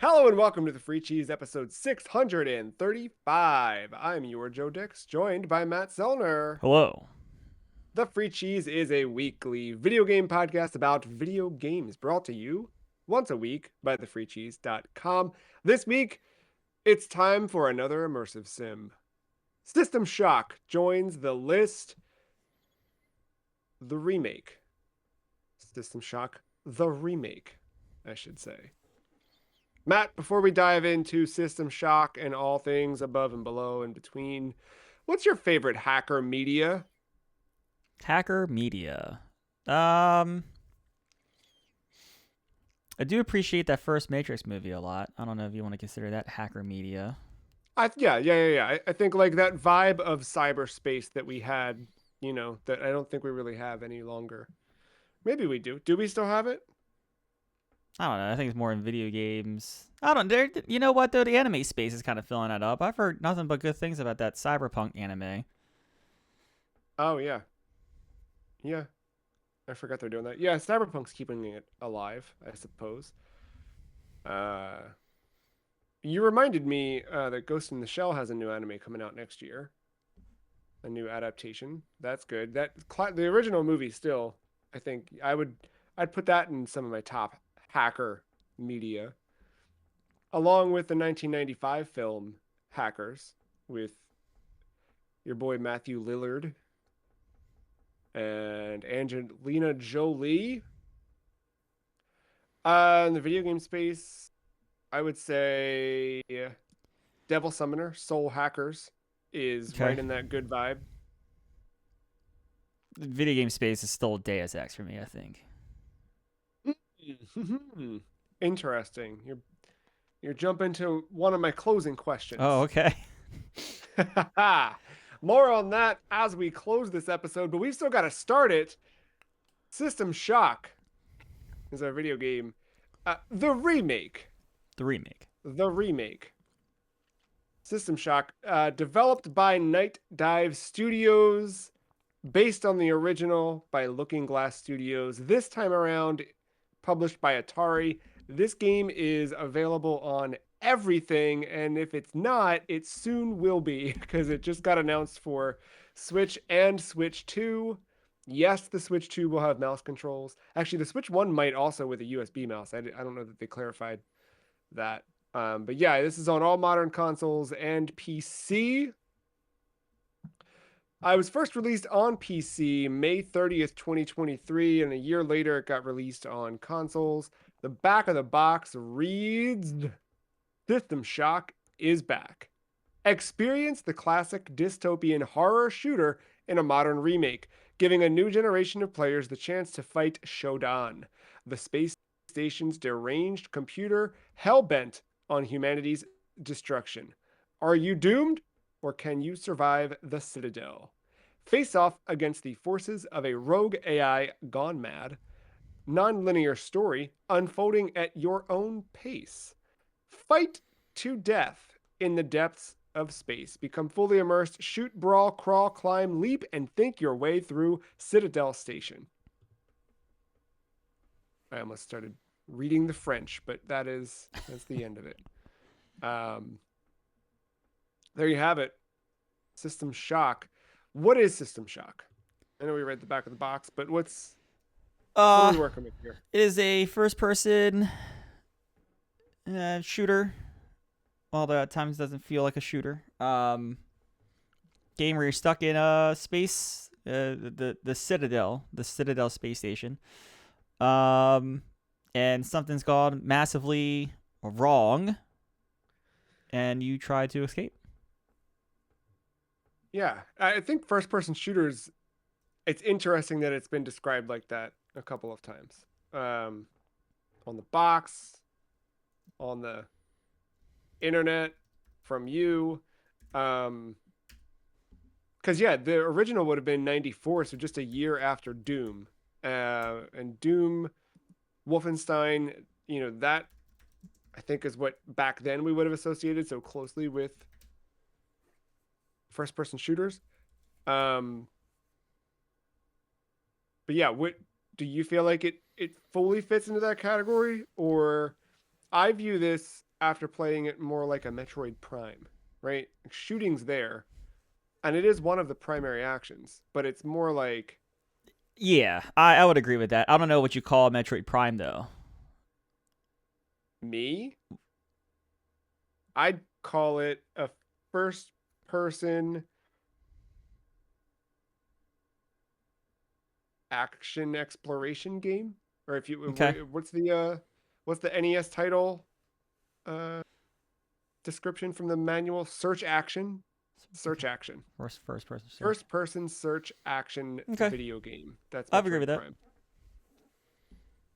Hello and welcome to the Free Cheese episode 635. I'm your Joe Dix, joined by Matt Zellner. Hello. The Free Cheese is a weekly video game podcast about video games brought to you once a week by thefreecheese.com. This week, it's time for another immersive sim. System Shock joins the list. The remake. System Shock, the remake, I should say. Matt, before we dive into System Shock and all things above and below and between, what's your favorite hacker media? Hacker media. Um, I do appreciate that first Matrix movie a lot. I don't know if you want to consider that hacker media. Yeah. I think like that vibe of cyberspace that we had, that I don't think we really have any longer. Maybe we do. Do we still have it? I don't know. I think it's more in video games. I don't. You know what though? The anime space is kind of filling that up. I've heard nothing but good things about that cyberpunk anime. Oh yeah, yeah. I forgot they're doing that. Yeah, Cyberpunk's keeping it alive, I suppose. Uh, you reminded me that Ghost in the Shell has a new anime coming out next year. A new adaptation. That's good. The original movie still, I think I'd put that in some of my top hacker media, along with the 1995 film Hackers with your boy Matthew Lillard and Angelina Jolie. In the video game space, I would say Devil Summoner, Soul Hackers is Okay. right in that good vibe. The video game space is still Deus Ex for me. I think. Interesting. You're jumping to one of my closing Oh, questions. okay. More on that as we close this episode, but we've still got to start it. System Shock is our video game. The remake. The remake. The remake. System Shock, developed by Nightdive Studios, based on the original by Looking Glass Studios. This time around, published by Atari. This game is available on everything, and if it's not, it soon will be because it just got announced for Switch and Switch 2. Yes, the Switch 2 will have mouse controls. Actually, the Switch 1 might also with a USB mouse. I don't know that they clarified that. But yeah, this is on all modern consoles and PC. I was first released on PC May 30th, 2023, and a year later it got released on consoles. The back of the box reads System Shock is back. Experience the classic dystopian horror shooter in a modern remake, giving a new generation of players the chance to fight Shodan, the space station's deranged computer hell-bent on humanity's destruction. Are you doomed, or can you survive the Citadel? Face off against the forces of a rogue AI gone mad. Non-linear story unfolding at your own pace. Fight to death in the depths of space. Become fully immersed, shoot, brawl, crawl, climb, leap, and think your way through Citadel Station. I almost started reading the French, but that's the end of it. There you have it. System Shock. What is System Shock? I know we read the back of the box, but what are Uh, we working with here? it is a first-person shooter. Although at times doesn't feel like a shooter. Game where you're stuck in a space, the Citadel space station. Um, and something's gone massively wrong, and you try to escape. Yeah, I think first-person shooters. It's interesting that it's been described like that a couple of times. On the box, on the internet, from you. Because yeah, the original would have been 94, so just a year after Doom. And Doom, Wolfenstein, that I think is what back then we would have associated so closely with first person shooters. Um, but yeah, what do you feel like it fully fits into that category? Or I view this after playing it more like a Metroid Prime, right? Shooting's there, and it is one of the primary actions, but it's more like Yeah, I would agree with that. I don't know what you call Metroid Prime though. me. I'd call it a first person action exploration game. Or if you Okay. what's the NES title uh description from the manual? Search action. Search action. First person search. First person search action Okay, video game. That's I would agree Metroid with that.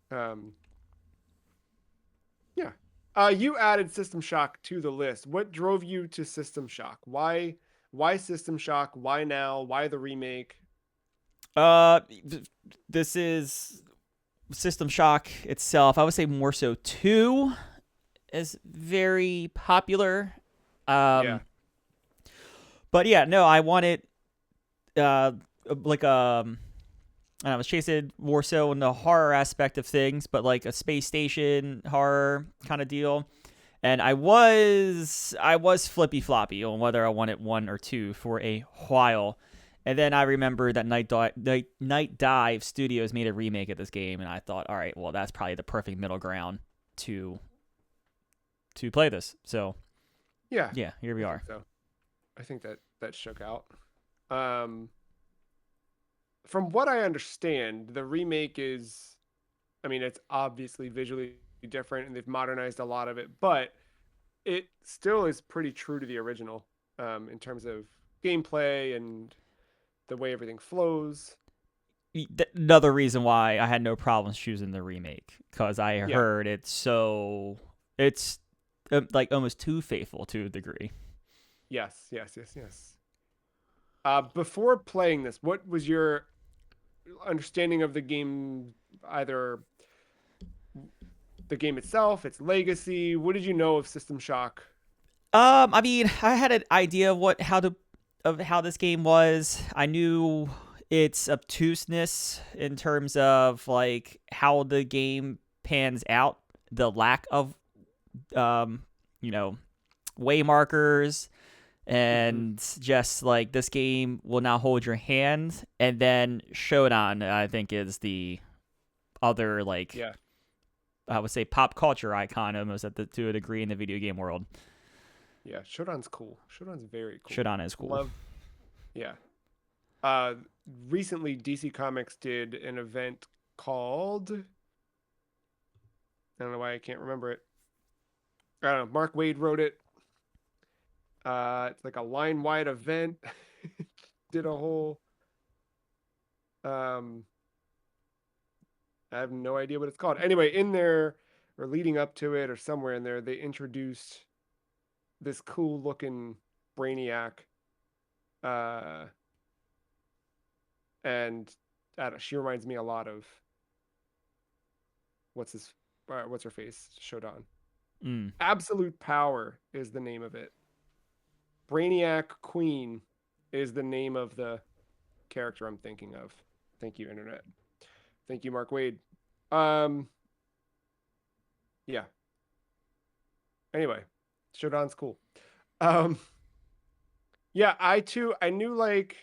Prime. Um yeah. You added System Shock to the list. What drove you to System Shock? Why System Shock? Why now? Why the remake? This is System Shock itself. I would say more so two is very popular. Yeah. Um, but yeah, no, I wanted uh like I was chasing more so in the horror aspect of things, but like a space station horror kind of deal. And I was flippy floppy on whether I wanted one or two for a while. And then I remember that Nightdive Studios made a remake of this game, and I thought, all right, well, that's probably the perfect middle ground to play this. So Yeah. yeah, here we I think are. so. I think that shook out. Um from what I understand, the remake is, I mean, it's obviously visually different and they've modernized a lot of it, but it still is pretty true to the original in terms of gameplay and the way everything flows. Another reason why I had no problems choosing the remake because I Yeah. heard it's like almost too faithful to a degree. Yes, yes, yes, yes. Before playing this, what was your understanding of the game, either the game itself, its legacy? What did you know of System Shock? I mean, I had an idea of how this game was. I knew its obtuseness in terms of like how the game pans out, the lack of um, you know, way markers, Mm-hmm. and just like this game will now hold your hand. And then Showdown, I think, is the other like Yeah, I would say pop culture icon almost to a degree in the video game world. yeah. Shodan's cool. Shodan's very cool. Showdown is cool. Love. Yeah. Uh, recently DC Comics did an event called, I don't know why I can't remember it. I don't know. Mark Wade wrote it. It's like a line wide event. Did a whole. Um, I have no idea what it's called. Anyway, in there or leading up to it or somewhere in there, they introduced this cool looking Brainiac. Uh, and I don't know, she reminds me a lot of what's her face, Shodan. Mm. Absolute Power is the name of it. Brainiac Queen is the name of the character I'm thinking of. Thank you, internet. Thank you, Mark Wade. Um, yeah. Anyway, Shodan's cool. Um, yeah, I knew like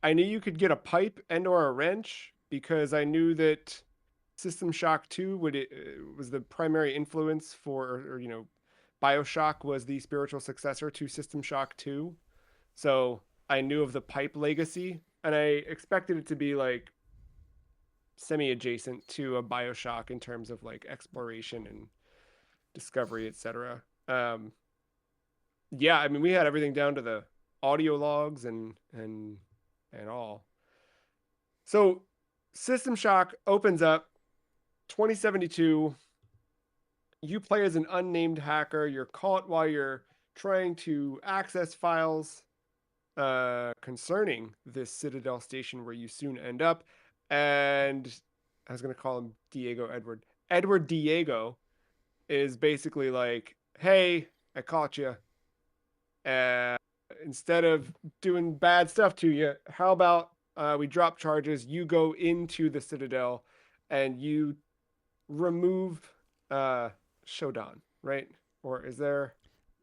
I knew you could get a pipe and or a wrench because I knew that System Shock 2 was the primary influence for or BioShock was the spiritual successor to System Shock 2. So I knew of the pipe legacy and I expected it to be like semi adjacent to a BioShock in terms of like exploration and discovery, etc. Yeah, I mean we had everything down to the audio logs and all. So System Shock opens up 2072. You play as an unnamed hacker. You're caught while you're trying to access files concerning this Citadel Station where you soon end up. And I was going to call him Diego Edward. Edward Diego is basically like, hey, I caught you. Uh, Instead of doing bad stuff to you, how about we drop charges? You go into the Citadel and you remove uh, Shodan, right? or is there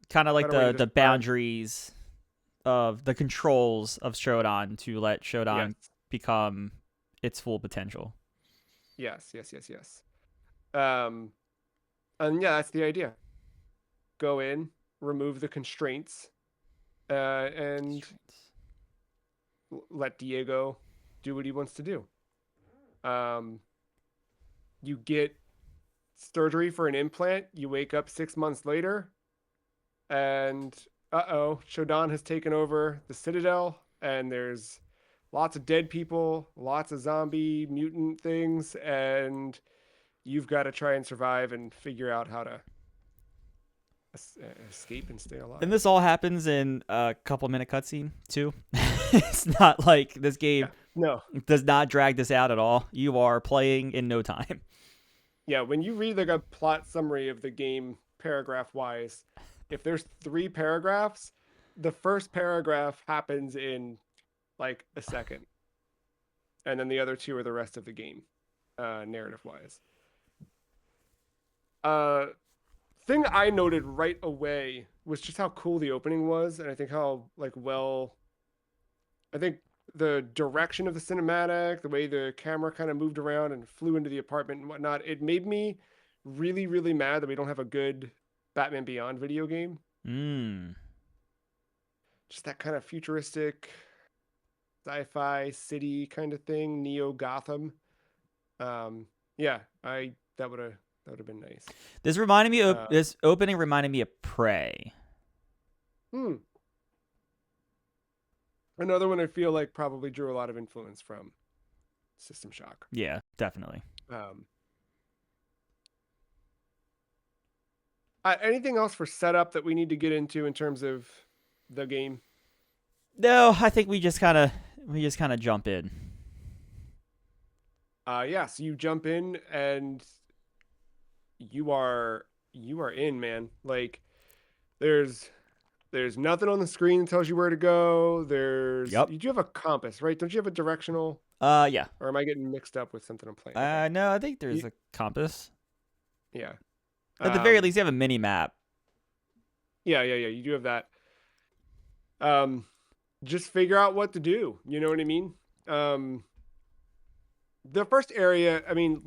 Kind of a like better way to the describe? boundaries of the controls of Shodan to let Yes, Shodan become its full potential. yes, yes, yes, yes. Um, and yeah, that's the idea. Go in, remove the constraints, and let Diego do what he wants to do. Um, you get surgery for an implant. You wake up 6 months later, and Shodan has taken over the Citadel, and there's lots of dead people, lots of zombie mutant things, and you've got to try and survive and figure out how to escape and stay And alive. this all happens in a couple minute cutscene too. It's not like this game Yeah, no, does not drag this out at all. You are playing in no time. yeah. When you read like a plot summary of the game, paragraph wise, if there's 3 paragraphs, the first paragraph happens in like a second, and then the other two are the rest of the game, narrative wise. Uh, thing I noted right away was just how cool the opening was, and I think how like well, I think the direction of the cinematic, the way the camera kind of moved around and flew into the apartment and whatnot, it made me really, really mad that we don't have a good Batman Beyond video game. Mm. Just that kind of futuristic sci-fi city kind of thing, Neo Gotham. Yeah, I that would have been nice. This reminded me of Uh, this opening reminded me of Prey. hmm. Another one I feel like probably drew a lot of influence from System Shock. Yeah, definitely. Um, anything else for setup that we need to get into in terms of the game? No, I think we just kind of jump in. Yeah, so you jump in and you are in, man. Like there's there's nothing on the screen that tells you where to go. Yep. You do have a compass, right? Don't you have a directional? Yeah. Or am I getting mixed up with something I'm playing? Okay. No, I think You, there's a compass. yeah. At the very Um, least, you have a mini map. yeah, yeah, yeah. You do have that. Um, just figure out what to do. You know what I mean? Um, the first area, I mean,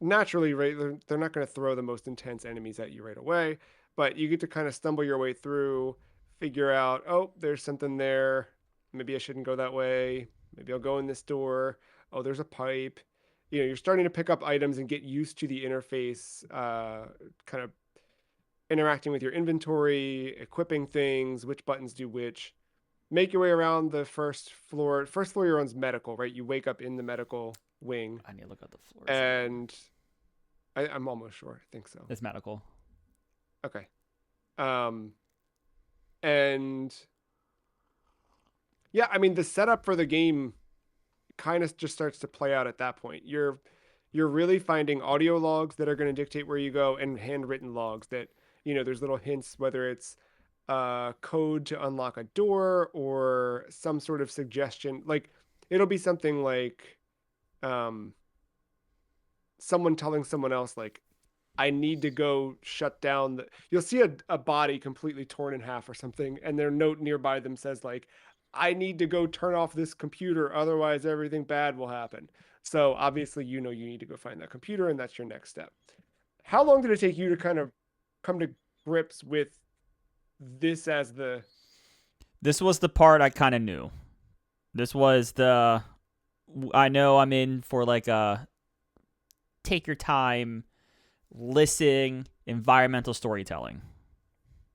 naturally, right? They're not going to throw the most intense enemies at you right away, but you get to kind of stumble your way through, figure out, oh, there's something there. Maybe I shouldn't go that way. Maybe I'll go in this door. Oh, there's a pipe. You know, you're starting to pick up items and get used to the interface, kind of interacting with your inventory, equipping things, which buttons do which. Make your way around the first floor. First floor, you're on medical, right? You wake up in the medical wing, I need to look at the floors again. and I'm almost sure. I think so. It's medical. Okay. Um, and yeah, I mean the setup for the game kind of just starts to play out at that point. You're really finding audio logs that are going to dictate where you go and handwritten logs that, you know, there's little hints whether it's code to unlock a door or some sort of suggestion. Like it'll be something like um someone telling someone else like I need to go shut down the. You'll see a body completely torn in half or something, and their note nearby them says like, "I need to go turn off this computer, otherwise everything bad will happen." So obviously, you know you need to go find that computer, and that's your next step. How long did it take you to kind of come to grips with this as the? This was the part I kind of knew. This was the. I know I'm in for like a take your time, listen, environmental storytelling.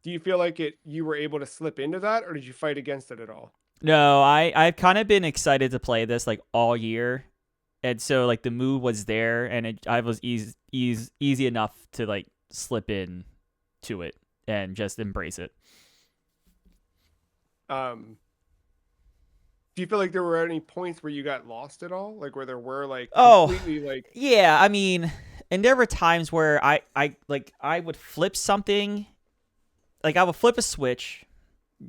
Do you feel like it? You were able to slip into that, or did you fight against it at all? No, I've kind of been excited to play this like all year, and so like the mood was there, and I was easy enough to like slip in to it and just embrace it. Um, do you feel like there were any points where you got lost at all? Like where there were like Oh, completely like yeah. I mean, and there were times where I would flip something, like I would flip a switch,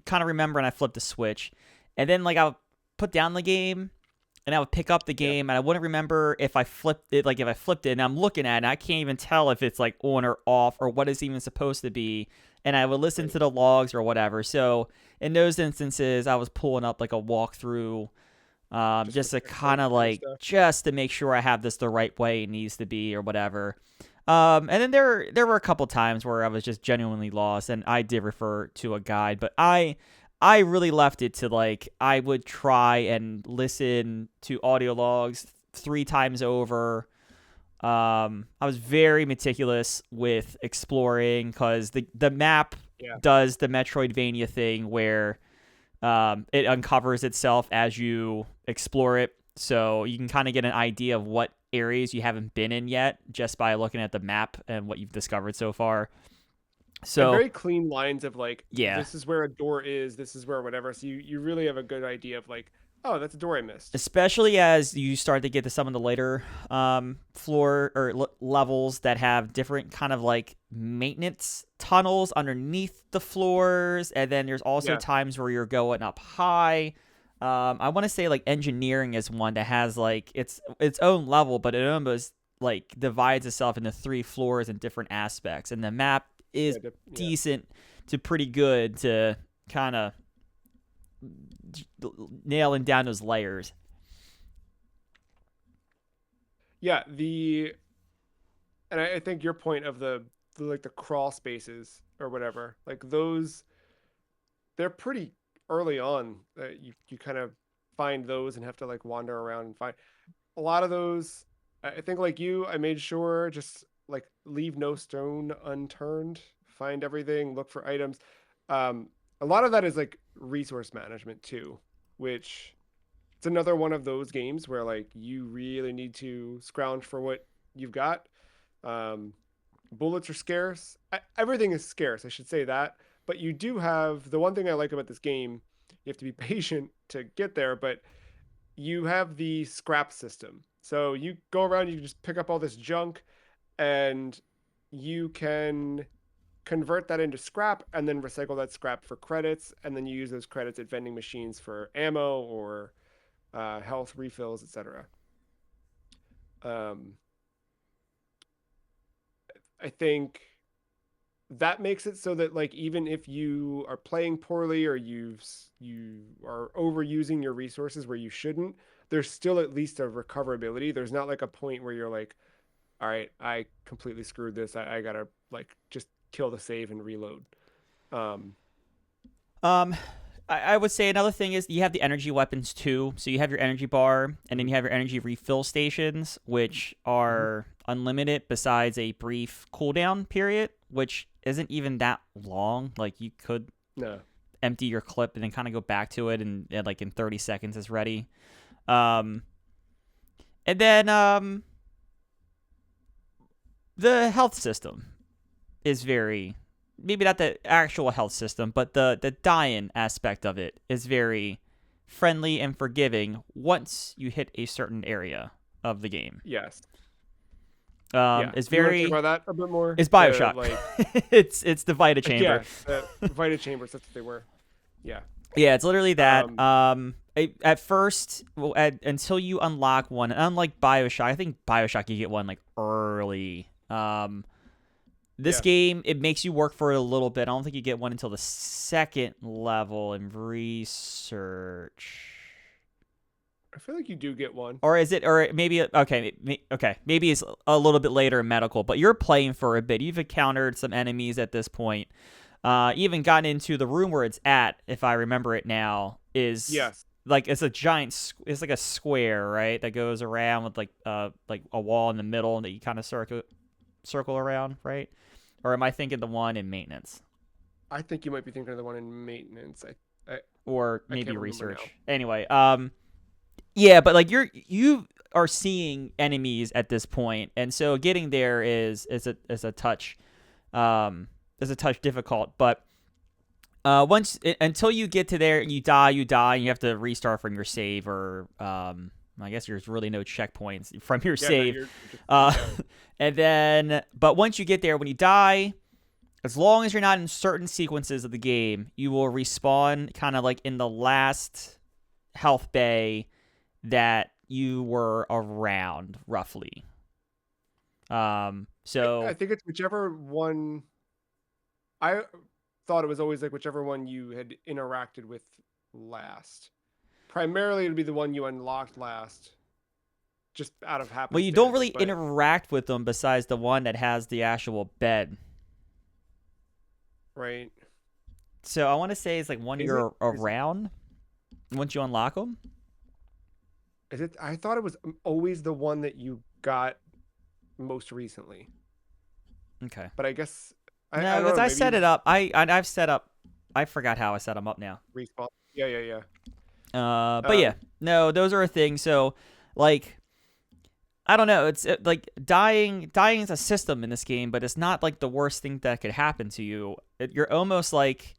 kind of remember, and I flipped a switch, and then like I would put down the game, and I would pick up the Yeah. game, and I wouldn't remember if I flipped it. Like if I flipped it, and I'm looking at it, and I can't even tell if it's like on or off or what it's even supposed to be. And I would listen Right. to the logs or whatever. So in those instances, I was pulling up like a walkthrough, Just for just to kind checkpoint of kind of like stuff. just to make sure I have this the right way it needs to be or whatever. And then there were a couple times where I was just genuinely lost, and I did refer to a guide, but I really left it to like I would try and listen to audio logs 3 times over. I was very meticulous with exploring because the map Yeah. does the Metroidvania thing where it uncovers itself as you explore it. So you can kind of get an idea of what areas you haven't been in yet just by looking at the map and what you've discovered so far. And So very clean lines of like, yeah, this is where a door is, this is where whatever. So you really have a good idea of like, oh, that's a door I missed. especially as you start to get to some of the later floor or levels that have different kind of like maintenance tunnels underneath the floors, and then there's also Yeah. times where you're going up high. I want to say like engineering is one that has like its own level, but it almost like divides itself into 3 floors and different aspects, and the map is Yeah. decent to pretty good to kind of nailing down those layers. Yeah. I think your point of the like the crawl spaces or whatever, like those, they're pretty early on. You kind of find those and have to like wander around and find a lot of those. I think like you, I made sure just like leave no stone unturned, find everything, look for items. Um, a lot of that is like resource management too, which it's another one of those games where like you really need to scrounge for what you've got. Um, Bullets are scarce. Everything is scarce, I should say that. But you do have the one thing I like about this game. You have to be patient to get there, but you have the scrap system. So you go around, you just pick up all this junk, and you can convert that into scrap and then recycle that scrap for credits. And then you use those credits at vending machines for ammo or health refills, etc. Um, I think that makes it so that like even if you are playing poorly or you are overusing your resources where you shouldn't, there's still at least a recoverability. There's not like a point where you're like, all right, I completely screwed this. I gotta like just kill the save and reload. Um, Um, I would say another thing is you have the energy weapons too. So you have your energy bar, and then mhm, you have your energy refill stations, which mhm. are unlimited besides a brief cooldown period, which isn't even that long. Like you could No, empty your clip and then kind of go back to it, and like in 30 seconds is ready. Um, and then the health system is very, maybe not the actual health system, but the dying aspect of it is very friendly and forgiving once you hit a certain area of the game. yes, yeah. It's Do you want to talk very, about that a bit more? it's The Bioshock. like, It's the Vita chamber. yeah, the Vita chambers. That's what they were. Yeah. Yeah, it's literally that. Um, At first, well, until you unlock one, and unlike Bioshock, I think Bioshock you get one like early. This yeah. game, it makes you work for it a little bit. I don't think you get one until the second level in research. I feel like you do get one. Or is it, or maybe, okay, okay, maybe it's a little bit later in medical, but you're playing for a bit. You've encountered some enemies at this point. Even gotten into the room where it's at, if I remember it now, is Yes. like it's a giant, it's like a square, right? That goes around with like a wall in the middle and that you kind of circle around, right? Or am I thinking the one in maintenance? I think you might be thinking of the one in maintenance. I Or I maybe can't remember now. research. Anyway, yeah, but like you are seeing enemies at this point, and so getting there is a touch is a touch difficult. But until you get to there and you die, and you have to restart from your save, or I guess there's really no checkpoints from your Yeah, no, save. you're just Uh, yeah. and then, but once you get there, when you die, as long as you're not in certain sequences of the game, you will respawn kind of like in the last health bay that you were around roughly. I So think it's whichever one. I thought it was always like whichever one you had interacted with last. Primarily, it'd be the one you unlocked last, just out of well, you don't happenstance. really But interact with them besides the one that has the actual bed. right, So I want to say it's like one is it? you're around once you unlock them. Is it? I thought it was always the one that you got most recently. Okay. But I guess I No, don't because know. I Maybe set you it up. I've set up. I forgot how I set them up now. respawn. Yeah, yeah, yeah. But yeah, Um, no, those are a thing. So like, I don't know. It's like dying. Dying is a system in this game, but it's not like the worst thing that could happen to you. You're almost like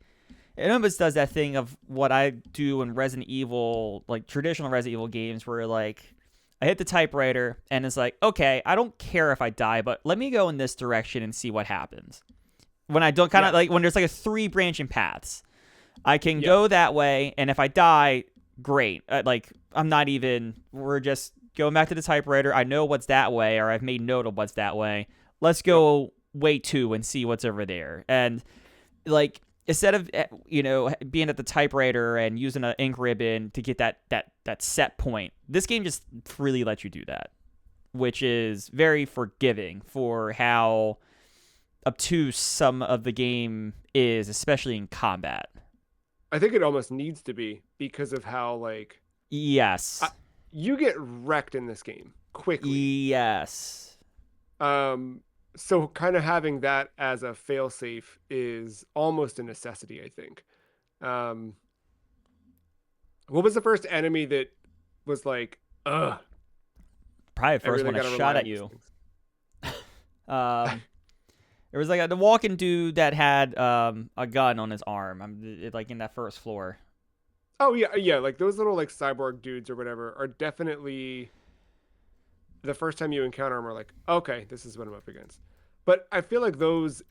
it almost does that thing of what I do in Resident Evil, like traditional Resident Evil games, where like I hit the typewriter and it's like, okay, I don't care if I die, but let me go in this direction and see what happens. When I don't kind of yeah, like when there's like a three branching paths, I can yeah. go that way, and if I die, great. Like I'm not even. We're just going back to the typewriter. I know what's that way, or I've made note of what's that way. Let's Yep. go way two and see what's over there. And like instead of being at the typewriter and using an ink ribbon to get that set point, this game just freely lets you do that, which is very forgiving for how obtuse some of the game is, especially in combat. I think it almost needs to be because of how like I, Yes. you get wrecked in this game quickly. Yes. Um, so kind of having that as a failsafe is almost a necessity, I think. Um, what was the first enemy that was like, ugh, Probably the I first really one that got to rely shot at on these you. things? There was like the walking dude that had a gun on his arm. Like in that first floor. Oh yeah, yeah, like those little like cyborg dudes or whatever are definitely the first time you encounter them are like, okay, this is what I'm up against. But I feel like those,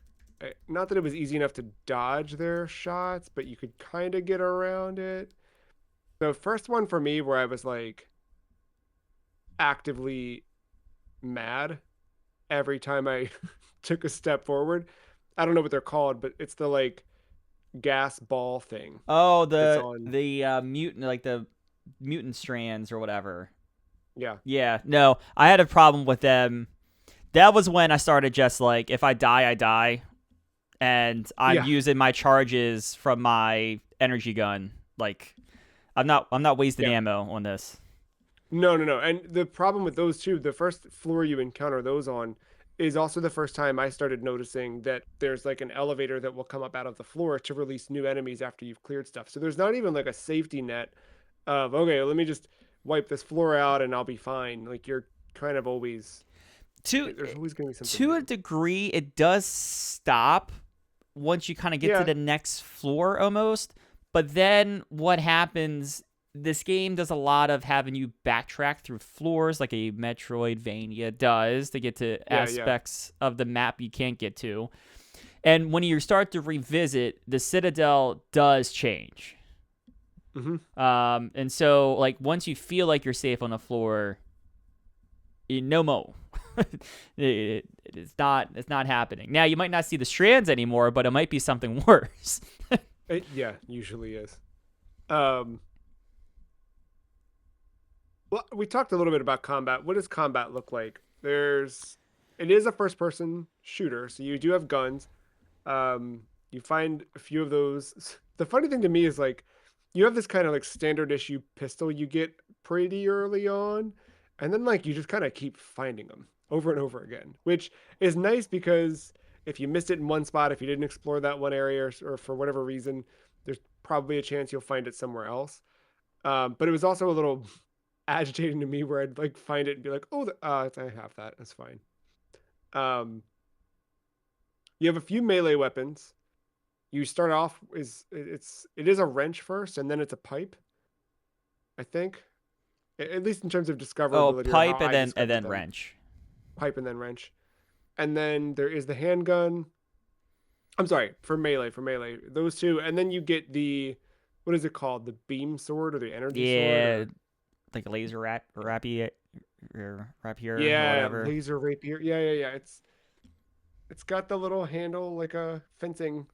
not that it was easy enough to dodge their shots, but you could kind of get around it. The first one for me where I was like actively mad every time I took a step forward. I don't know what they're called, but it's the like gas ball thing Oh, that's the on. the mutant like the mutant strands or whatever. Yeah. Yeah, no, I had a problem with them. That was when I started just like, if I die, I die, and I'm Yeah. using my charges from my energy gun. Like, I'm not wasting Yeah. ammo on this. No, no, no. And the problem with those two, the first floor you encounter those on is also the first time I started noticing that there's like an elevator that will come up out of the floor to release new enemies after you've cleared stuff. So there's not even like a safety net of, okay, let me just wipe this floor out and I'll be fine. Like you're kind of always, To there's always going to be something to a new. degree, it does stop once you kind of get to Yeah. the next floor almost. But then what happens? This game does a lot of having you backtrack through floors like a Metroidvania does to get to Yeah. Yeah. aspects of the map you can't get to. And when you start to revisit, the Citadel does change. Hmm. And so like once you feel like you're safe on the floor, no mo. It's not happening. Now you might not see the strands anymore, but it might be something worse. Yeah, usually is. Um, well, we talked a little bit about combat. What does combat look like? It is a first person shooter, so you do have guns. You find a few of those. The funny thing to me is like, you have this kind of like standard issue pistol you get pretty early on, and then like you just kind of keep finding them over and over again, which is nice because if you missed it in one spot, if you didn't explore that one area, or for whatever reason, there's probably a chance you'll find it somewhere else. But it was also a little agitating to me where I'd like find it and be like, oh, I have that. That's fine. Um, you have a few melee weapons. You start off it is a wrench first, and then it's a pipe. I think, at least in terms of Oh, discoverability or how pipe and I then discovered them. wrench. Pipe and then wrench, and then there is the handgun. I'm sorry, for melee, those two, and then you get the what is it called, the beam sword or the energy sword Yeah, or like a laser rapier or Yeah, whatever. laser rapier. Yeah. It's got the little handle like a fencing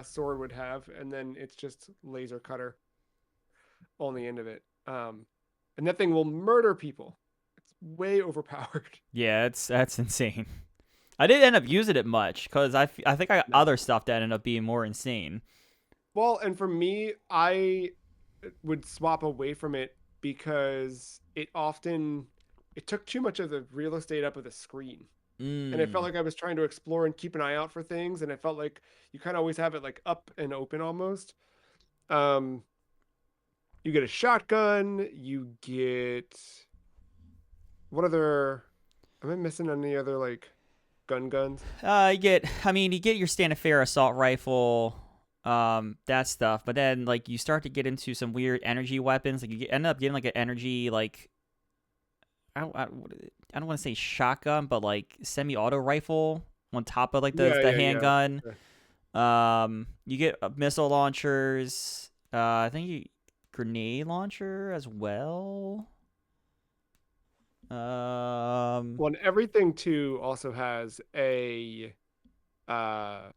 sword would have, and then it's just laser cutter on the end of it. And that thing will murder people. It's way overpowered. Yeah, that's insane. I didn't end up using it much because I think I got No. other stuff that ended up being more insane. Well, and for me, I would swap away from it because it took too much of the real estate up of the screen. And it felt Mm. like I was trying to explore and keep an eye out for things, and it felt like you kind of always have it like up and open almost. Um, you get a shotgun, you get what other? Am I missing any other like guns? You get your standard fare assault rifle, that stuff, but then like you start to get into some weird energy weapons. Like end up getting like an energy like I don't want to say shotgun, but like semi-auto rifle on top of like Yeah, the yeah, yeah. handgun. Okay. You get missile launchers. I think you grenade launcher as well. Um, Well, and everything too also has a uh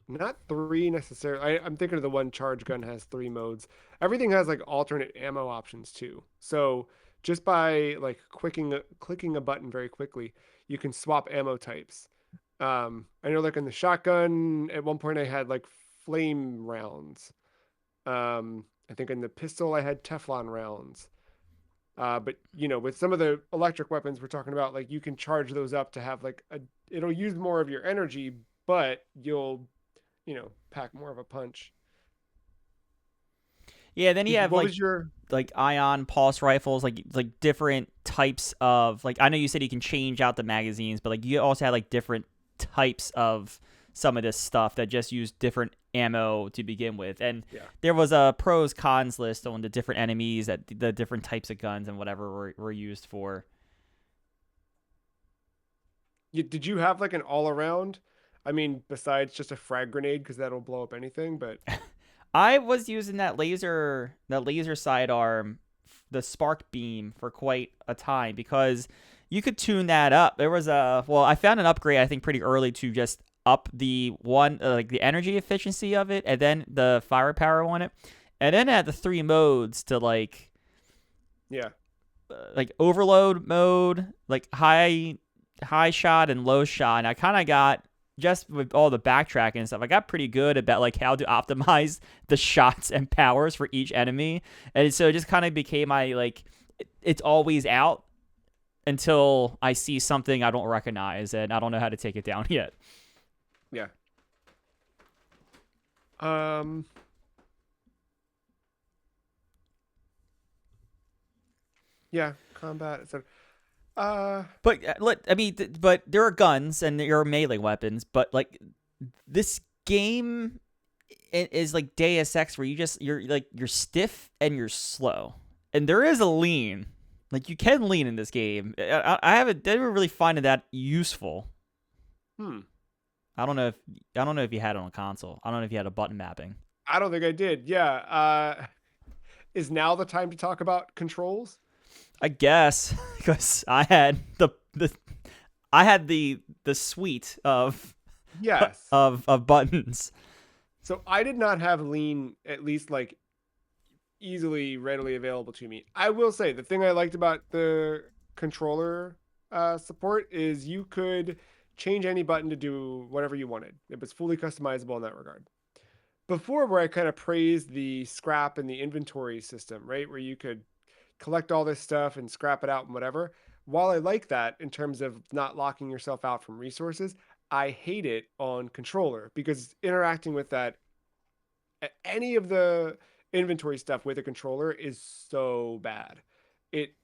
not three necessarily. I'm thinking of the one charge gun has three modes. Everything has like alternate ammo options too. So just by like clicking a button very quickly, you can swap ammo types. I know like in the shotgun at one point I had like flame rounds. I think in the pistol I had Teflon rounds. But with some of the electric weapons we're talking about, like you can charge those up to have like it'll use more of your energy, but you'll pack more of a punch. yeah, then you Did you, have what was your like ion pulse rifles, like different types of like I know you said you can change out the magazines, but like you also had like different types of some of this stuff that just use different ammo to begin with. And yeah? there was a pros cons list on the different enemies that the different types of guns and whatever were used for. Did you have like an all around? I mean, besides just a frag grenade because that'll blow up anything. But I was using that laser sidearm, the spark beam for quite a time because you could tune that up. There was I found an upgrade I think pretty early to just up the one like the energy efficiency of it and then the firepower on it. And then add the three modes to yeah, like overload mode, like high shot and low shot. And I kind of got just with all the backtracking and stuff, I got pretty good about like how to optimize the shots and powers for each enemy. And so it just kind of became my like it's always out until I see something I don't recognize and I don't know how to take it down yet. yeah. Um, yeah, combat, etc. Uh, But but there are guns and there are melee weapons, but like this game is like Deus Ex where you're stiff and you're slow, and there is a lean. Like you can lean in this game. I haven't never really find that useful. hmm. I don't know if you had it on console. I don't know if you had a button mapping. I don't think I did. Yeah. Is now the time to talk about controls? I guess because I had the I had the suite Yes. of buttons. So I did not have lean at least like easily readily available to me. I will say the thing I liked about the controller support is you could change any button to do whatever you wanted. It was fully customizable in that regard. Before, where I kind of praised the scrap and the inventory system, right, where you could collect all this stuff and scrap it out and whatever. While I like that in terms of not locking yourself out from resources, I hate it on controller because interacting with that any of the inventory stuff with a controller is so bad. It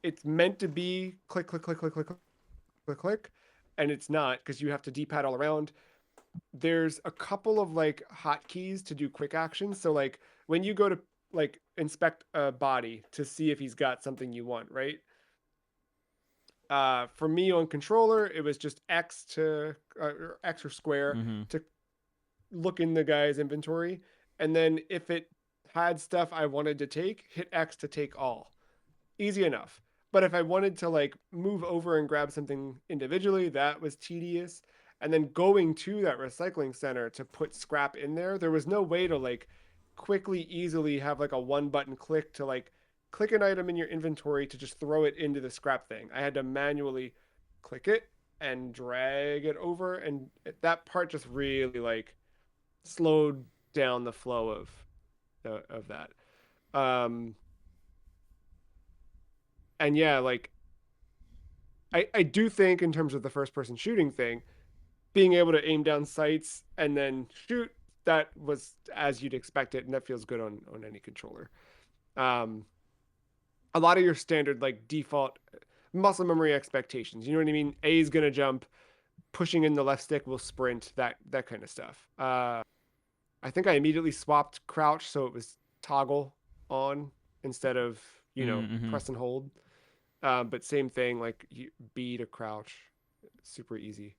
it's meant to be click click click click click click click, and it's not because you have to D-pad all around. There's a couple of like hotkeys to do quick actions. So like when you go to like inspect a body to see if he's got something you want, right? For me on controller, it was just or X or square Mm-hmm. to look in the guy's inventory, and then if it had stuff I wanted to take, hit X to take all. Easy enough. But if I wanted to like move over and grab something individually, that was tedious. And then going to that recycling center to put scrap in there, there was no way to like quickly, easily have like a one button click to like click an item in your inventory to just throw it into the scrap thing. I had to manually click it and drag it over. And that part just really like slowed down the flow of that. Um, and yeah, like I do think in terms of the first person shooting thing, being able to aim down sights and then shoot, that was as you'd expect it, and that feels good on any controller. Um, a lot of your standard like default muscle memory expectations. You know what I mean? A is gonna jump, pushing in the left stick will sprint, that kind of stuff. I think I immediately swapped crouch so it was toggle on instead of Mm-hmm. press and hold. But same thing, like B to crouch, super easy.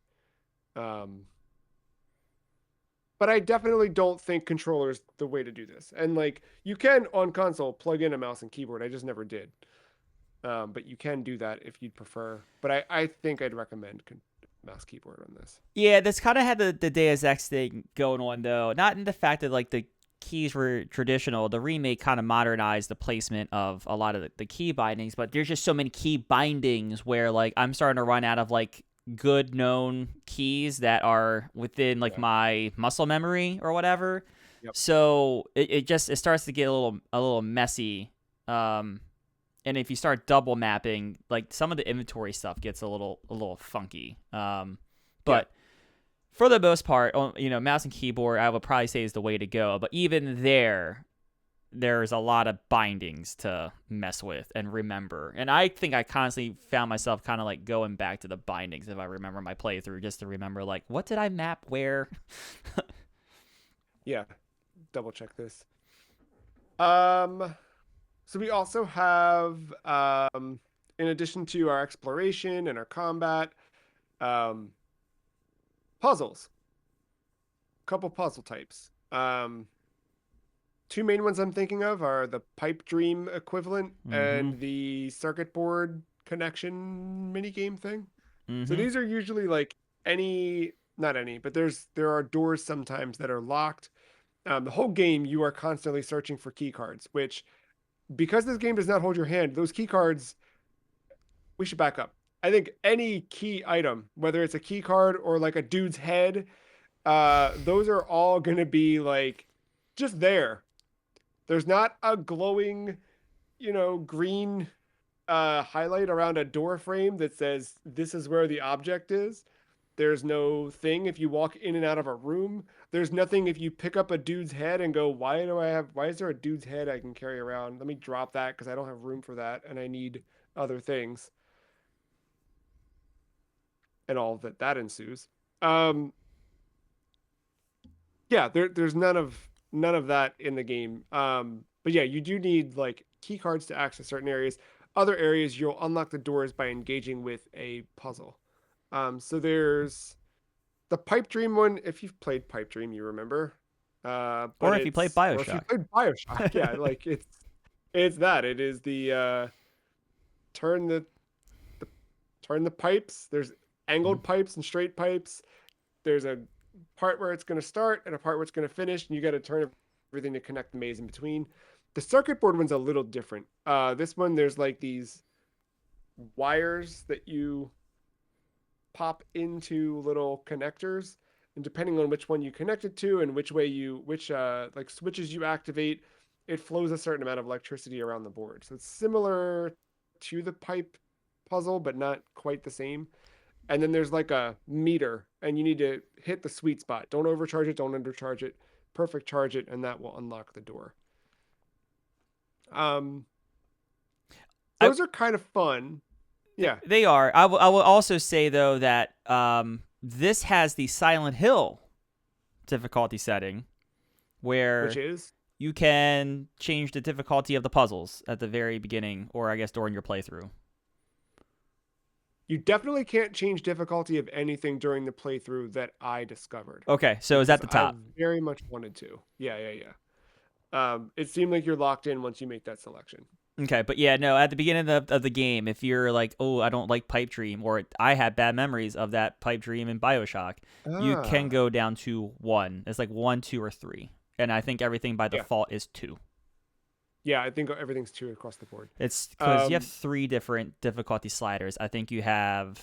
Um, but I definitely don't think controllers the way to do this. And like you can on console plug in a mouse and keyboard. I just never did. But you can do that if you'd prefer. But I think I'd recommend mouse keyboard on this. Yeah, this kind of had the Deus Ex thing going on though. Not in the fact that like the keys were traditional. The remake kind of modernized the placement of a lot of the key bindings, but there's just so many key bindings where like I'm starting to run out of like good known keys that are within like Yeah. my muscle memory or whatever. Yep. So it starts to get a little messy. And if you start double mapping, like some of the inventory stuff gets a little funky. Yeah. But for the most part, mouse and keyboard, I would probably say is the way to go. But even there's a lot of bindings to mess with and remember. And I think I constantly found myself kind of like going back to the bindings if I remember my playthrough, just to remember like what did I map where. Yeah. Double check this. Um, so we also have in addition to our exploration and our combat, um, puzzles. Couple puzzle types. Two main ones I'm thinking of are the pipe dream equivalent Mm-hmm. and the circuit board connection mini game thing. So Mm-hmm. these are usually like any, not any, but there are doors sometimes that are locked. The whole game you are constantly searching for key cards, which because this game does not hold your hand, those key cards, we should back up. I think any key item, whether it's a key card or like a dude's head, those are all gonna be like just there. There's not a glowing, green highlight around a door frame that says this is where the object is. There's no thing if you walk in and out of a room. There's nothing if you pick up a dude's head and go, why is there a dude's head I can carry around? Let me drop that because I don't have room for that and I need other things and all that ensues. Um, yeah, there's none of that in the game. But yeah, you do need like key cards to access certain areas. Other areas you'll unlock the doors by engaging with a puzzle. So there's the Pipe Dream one. If you've played Pipe Dream, you remember. But Or if you play it's or if you Bioshock. played Bioshock, yeah, like it's that. It is the turn the turn the pipes. There's Mhm. angled pipes and straight pipes. There's a part where it's going to start and a part where it's going to finish, and you got to turn everything to connect the maze in between. The circuit board one's a little different. This one there's like these wires that you pop into little connectors, and depending on which one you connect it to and which like switches you activate, it flows a certain amount of electricity around the board. So it's similar to the pipe puzzle, but not quite the same. And then there's like a meter, and you need to hit the sweet spot. Don't overcharge it, don't undercharge it. Perfect charge it, and that will unlock the door. Um, I those are kind of fun. Yeah, They are. I will also say though that this has the Silent Hill difficulty setting which where is you can change the difficulty of the puzzles at the very beginning, or I guess during your playthrough. you definitely can't change difficulty of anything during the playthrough that I discovered Okay, so is that because the I top? very much wanted to. Yeah, yeah, yeah. It seemed like you're locked in once you make that selection. Okay, but yeah, no, at the beginning of the game, if you're like, oh, I don't like Pipe Dream, or I had bad memories of that Pipe Dream in Bioshock, you can Ah, go down to one. It's like one, two, or three. And I think everything by yeah, default is two. yeah. I think everything's two across the board. It's because you have Um, three different difficulty sliders. I think you have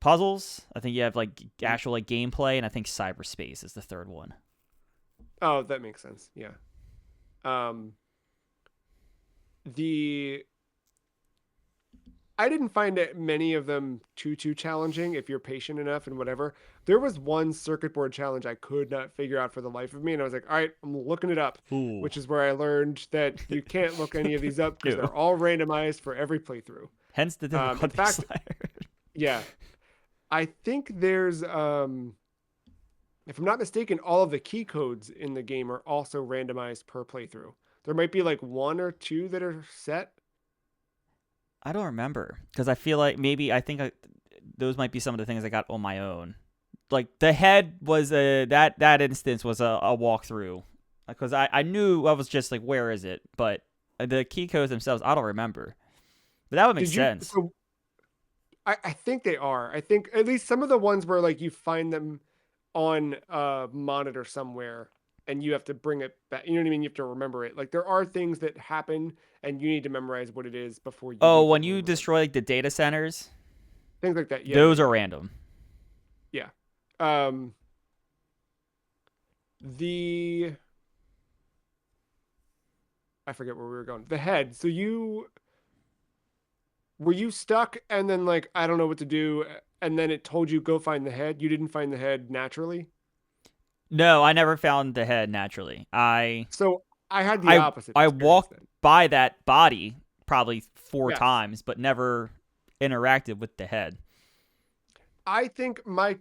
puzzles. I think you have like actual like gameplay, and I think cyberspace is the third one. oh, that makes sense. Yeah. Um, the I didn't find it, many of them too challenging if you're patient enough and whatever. There was one circuit board challenge I could not figure out for the life of me, and I was like, all right, I'm looking it up, Ooh, which is where I learned that you can't look any of these up because ew. they're all randomized for every playthrough. Hence the In difficulty fact, slider. yeah, I think there's if I'm not mistaken, all of the key codes in the game are also randomized per playthrough. There might be like one or two that are set. I don't remember because I feel like maybe those might be some of the things I got on my own. Like the head was that instance was a walkthrough because I knew I was just like where is it, but the key codes themselves I don't remember. But that would make Did you? sense. So I think they are. I think at least some of the ones where like you find them on a monitor somewhere and you have to bring it back. You know what I mean? You have to remember it. Like there are things that happen and you need to memorize what it is before you Oh, leave the when you room or destroy whatever. like the data centers, Things like that. Yeah, yeah, those are yeah. random. Yeah. Um the I forget where we were going. The head. So you were you stuck and then like I don't know what to do and then it told you go find the head. You didn't find the head naturally. No, I never found the head naturally. So I had the I opposite I experience walked then. by that body probably four Yes. times, but never interacted with the head. I think my,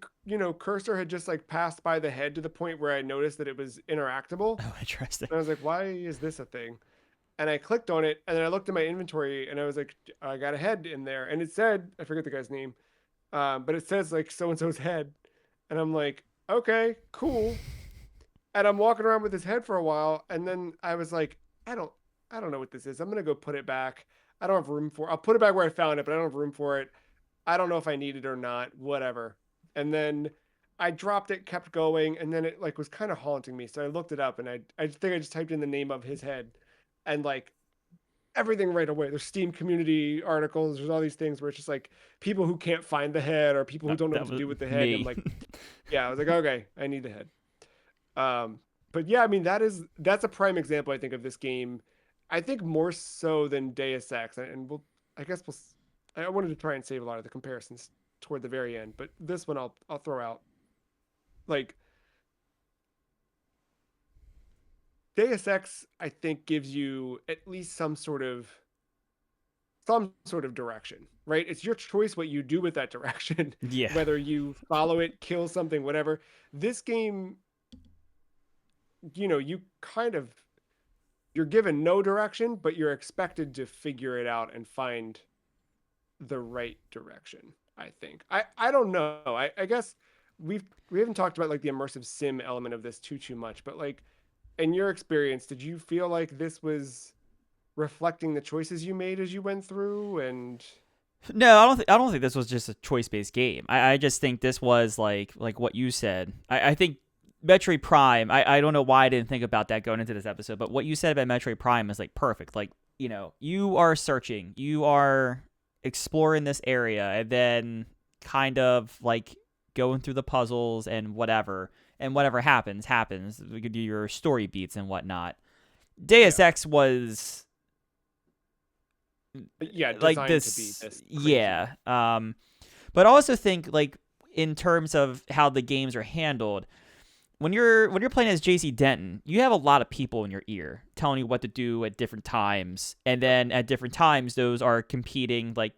cursor had just like passed by the head to the point where I noticed that it was interactable. Oh, interesting. And I was like, why is this a thing? And I clicked on it and then I looked at my inventory and I was like, I got a head in there. And it said, I forget the guy's name, but it says like so and so's head. And I'm like, okay, cool. And I'm walking around with his head for a while. And then I was like, I don't, I don't know what this is. I'm gonna go put it back. I don't have room for. I'll put it back where I found it, but I don't have room for it. I don't know if I need it or not. Whatever. And then I dropped it, kept going, and then it like was kind of haunting me. So I looked it up, and I think I just typed in the name of his head, and like everything right away. There's Steam community articles. There's all these things where it's just like people who can't find the head or people who don't know That what to was do with the head. And I'm me. like, yeah, I was like, okay, I need the head. Um, but yeah, I mean that's a prime example I think of this game. I think more so than Deus Ex, and I guess I wanted to try and save a lot of the comparisons toward the very end, but this one I'll throw out. Like Deus Ex, I think gives you at least some sort of direction, right? It's your choice what you do with that direction, Yeah. whether you follow it, kill something, whatever. This game, you kind of you're given no direction, but you're expected to figure it out and find the right direction. I think. I don't know. I guess we haven't talked about like the immersive sim element of this too much, but like in your experience, did you feel like this was reflecting the choices you made as you went through? And No, I don't think this was just a choice based game. I just think this was like what you said. I think Metroid Prime. I don't know why I didn't think about that going into this episode, but what you said about Metroid Prime is like perfect. Like you are searching, you are exploring this area, and then kind of like going through the puzzles and whatever happens. We could do your story beats and whatnot. Deus yeah, Ex was yeah, like designed to be this, this crazy. yeah. But I also think like in terms of how the games are handled, when you're playing as JC Denton, you have a lot of people in your ear telling you what to do at different times, and then at different times those are competing. Like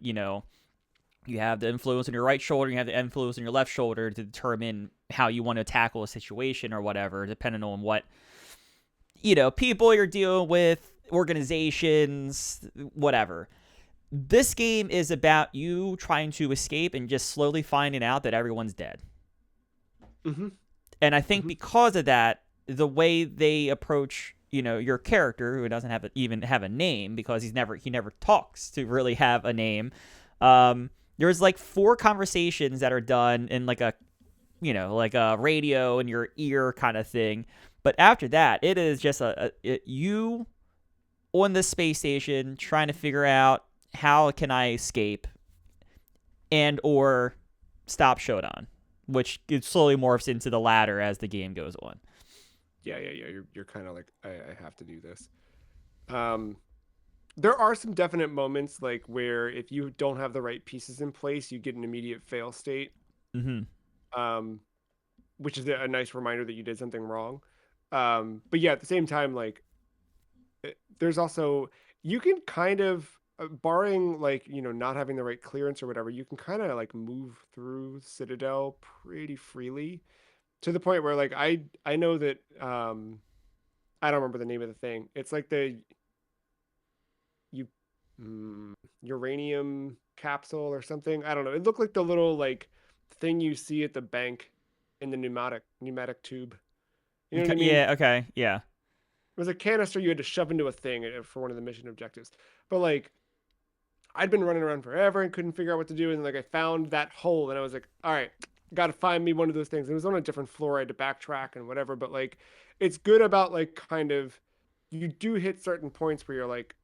you have the influence on your right shoulder, you have the influence on your left shoulder to determine how you want to tackle a situation or whatever, depending on what people you're dealing with, organizations, whatever. This game is about you trying to escape and just slowly finding out that everyone's dead. Mm-hmm. And I think Mm-hmm. because of that, the way they approach, your character, who doesn't even have a name because he never talks to really have a name. There's like 4 conversations that are done in like like a radio in your ear kind of thing. But after that, it is just you on the space station trying to figure out how can I escape and or stop Shodan, which it slowly morphs into the latter as the game goes on. Yeah. You're kind of like, I have to do this. Um, there are some definite moments like where if you don't have the right pieces in place, you get an immediate fail state. Mm-hmm. Um, which is a nice reminder that you did something wrong. But yeah, at the same time, like there's also you can kind of barring like not having the right clearance or whatever, you can kind of like move through Citadel pretty freely to the point where like I know that I don't remember the name of the thing. It's like the you uranium capsule or something. I don't know. It looked like the little like thing you see at the bank in the pneumatic tube. You know what Okay, I mean? yeah. Okay. Yeah. It was a canister you had to shove into a thing for one of the mission objectives. But like I'd been running around forever and couldn't figure out what to do, and like I found that hole, and I was like, all right, got to find me one of those things. It was on a different floor. I had to backtrack and whatever. But like, it's good about like kind of you do hit certain points where you're like,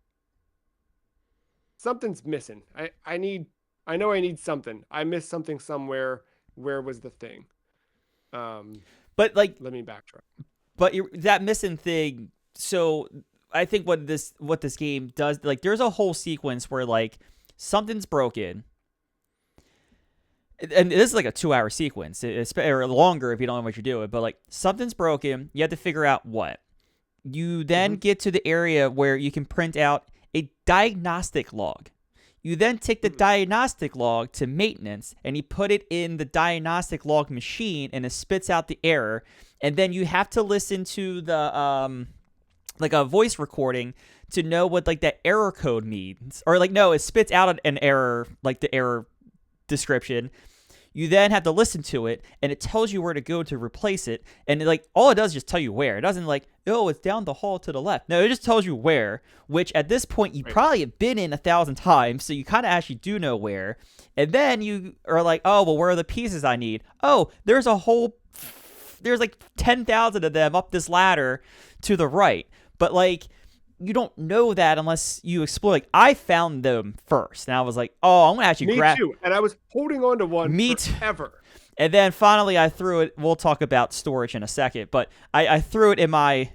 something's missing. I know I need something. I missed something somewhere. Where was the thing? Um, But like, Let me backtrack. that missing thing. So I think what this game does, like, there's a whole sequence where like something's broken, and this is like a 2-hour sequence, or longer if you don't know what you're doing. But like something's broken, you have to figure out what. You then Mm-hmm. get to the area where you can print out a diagnostic log. You then take the diagnostic log to maintenance and you put it in the diagnostic log machine and it spits out the error. And then you have to listen to the like a voice recording to know what like that error code means. Or like no, it spits out an error, like the error description. You then have to listen to it, and it tells you where to go to replace it. And like all it does is just tell you where. It doesn't like, oh, it's down the hall to the left. No, it just tells you where. Which at this point you Right. probably have been in 1,000 times, so you kind of actually do know where. And then you are like, oh, well, where are the pieces I need? Oh, there's like 10,000 of them up this ladder to the right. But like, you don't know that unless you explore. Like, I found them first, and I was like, "Oh, I'm gonna actually Me grab too. And I was holding on to one meat." forever. And then finally, I threw it. We'll talk about storage in a second, but I threw it in my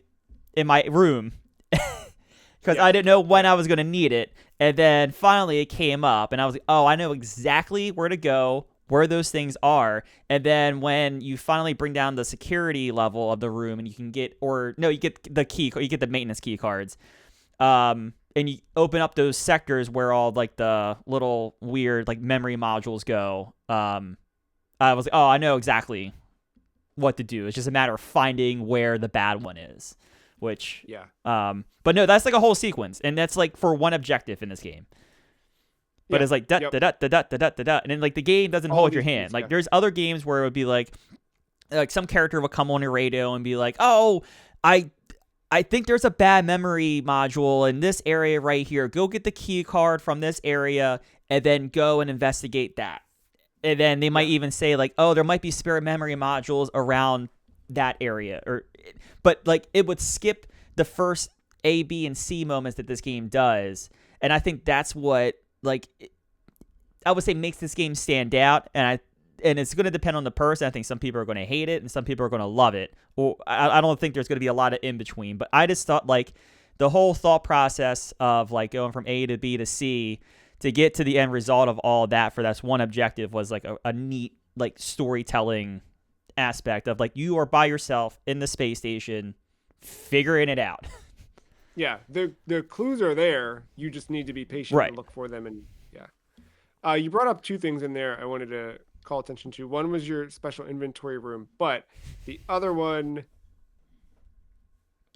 room because Yeah. I didn't know when I was gonna need it. And then finally, it came up, and I was like, "Oh, I know exactly where to go." Where those things are, and then when you finally bring down the security level of the room, and you can get, or no, you get the key, you get the maintenance key cards, and you open up those sectors where all like the little weird like memory modules go. I was like, oh, I know exactly what to do. It's just a matter of finding where the bad one is. Which, Yeah. but no, that's like a whole sequence, and that's like for one objective in this game. But Yeah. it's like da Yep. da da da da da da da, and then like the game doesn't All hold your these hand. things, Like yeah. there's other games where it would be like some character will come on your radio and be like, oh, I I think there's a bad memory module in this area right here. Go get the key card from this area and then go and investigate that. And then they might Yeah. even say like, oh, there might be spare memory modules around that area, but like it would skip the first A, B, and C moments that this game does, and I think that's what like I would say makes this game stand out. And it's going to depend on the person. I think some people are going to hate it and some people are going to love it. Or I don't think there's going to be a lot of in between. But I just thought like the whole thought process of like going from A to B to C to get to the end result of all that for that's one objective was like a neat like storytelling aspect of like you are by yourself in the space station figuring it out. Yeah. The clues are there. You just need to be patient Right. and look for them. And yeah. You brought up two things in there I wanted to call attention to. One was your special inventory room, but the other one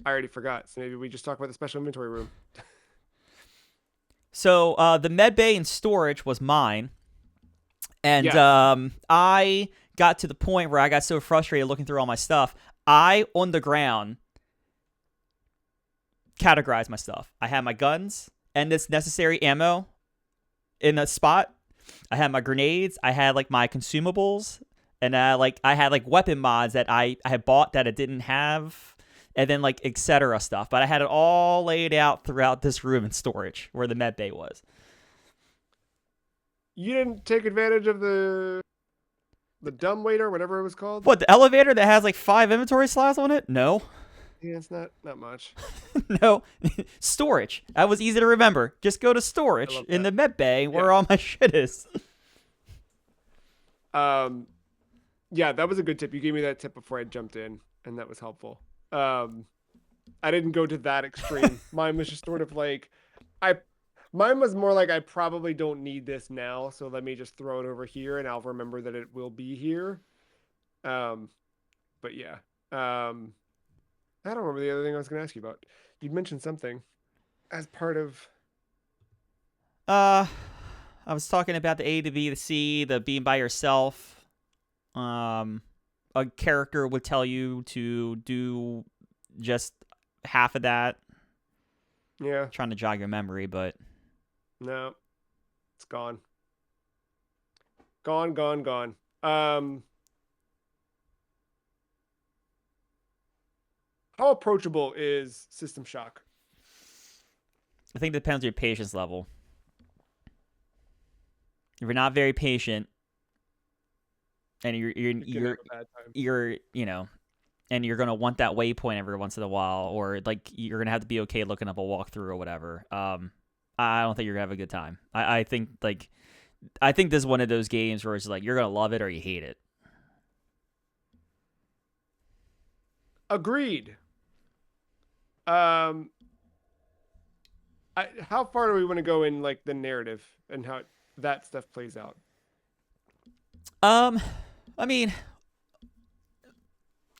I already forgot. So maybe we just talk about the special inventory room. So the med bay and storage was mine. And Yes. I got to the point where I got so frustrated looking through all my stuff, I on the ground categorize my stuff. I had my guns and this necessary ammo in a spot. I had my grenades. I had like my consumables, and I had like weapon mods that I had bought that it didn't have, and then like etc. stuff. But I had it all laid out throughout this room in storage where the med bay was. You didn't take advantage of the dumb waiter, whatever it was called. What, the elevator that has like 5 inventory slots on it? No. Yeah, it's not much. No. Storage. That was easy to remember. Just go to I storage love in that. the med bay where Yeah. all my shit is. Um, yeah, that was a good tip. You gave me that tip before I jumped in, and that was helpful. Um, I didn't go to that extreme. Mine was just sort of like, I, mine was more like I probably don't need this now, so let me just throw it over here, and I'll remember that it will be here. Um, but yeah. I don't remember the other thing I was going to ask you about. You'd mentioned something as part of. Uh, I was talking about the A, the B, the C, the being by yourself. Um, a character would tell you to do just half of that. Yeah, Trying to jog your memory, but no, it's gone. Gone, gone, gone. How approachable is System Shock? I think it depends on your patience level. If you're not very patient, and You can have a bad time. you're and you're gonna want that waypoint every once in a while, or like you're gonna have to be okay looking up a walkthrough or whatever. I don't think you're gonna have a good time. I think this is one of those games where it's like you're gonna love it or you hate it. Agreed. Um, how far do we want to go in like the narrative and how that stuff plays out? I mean,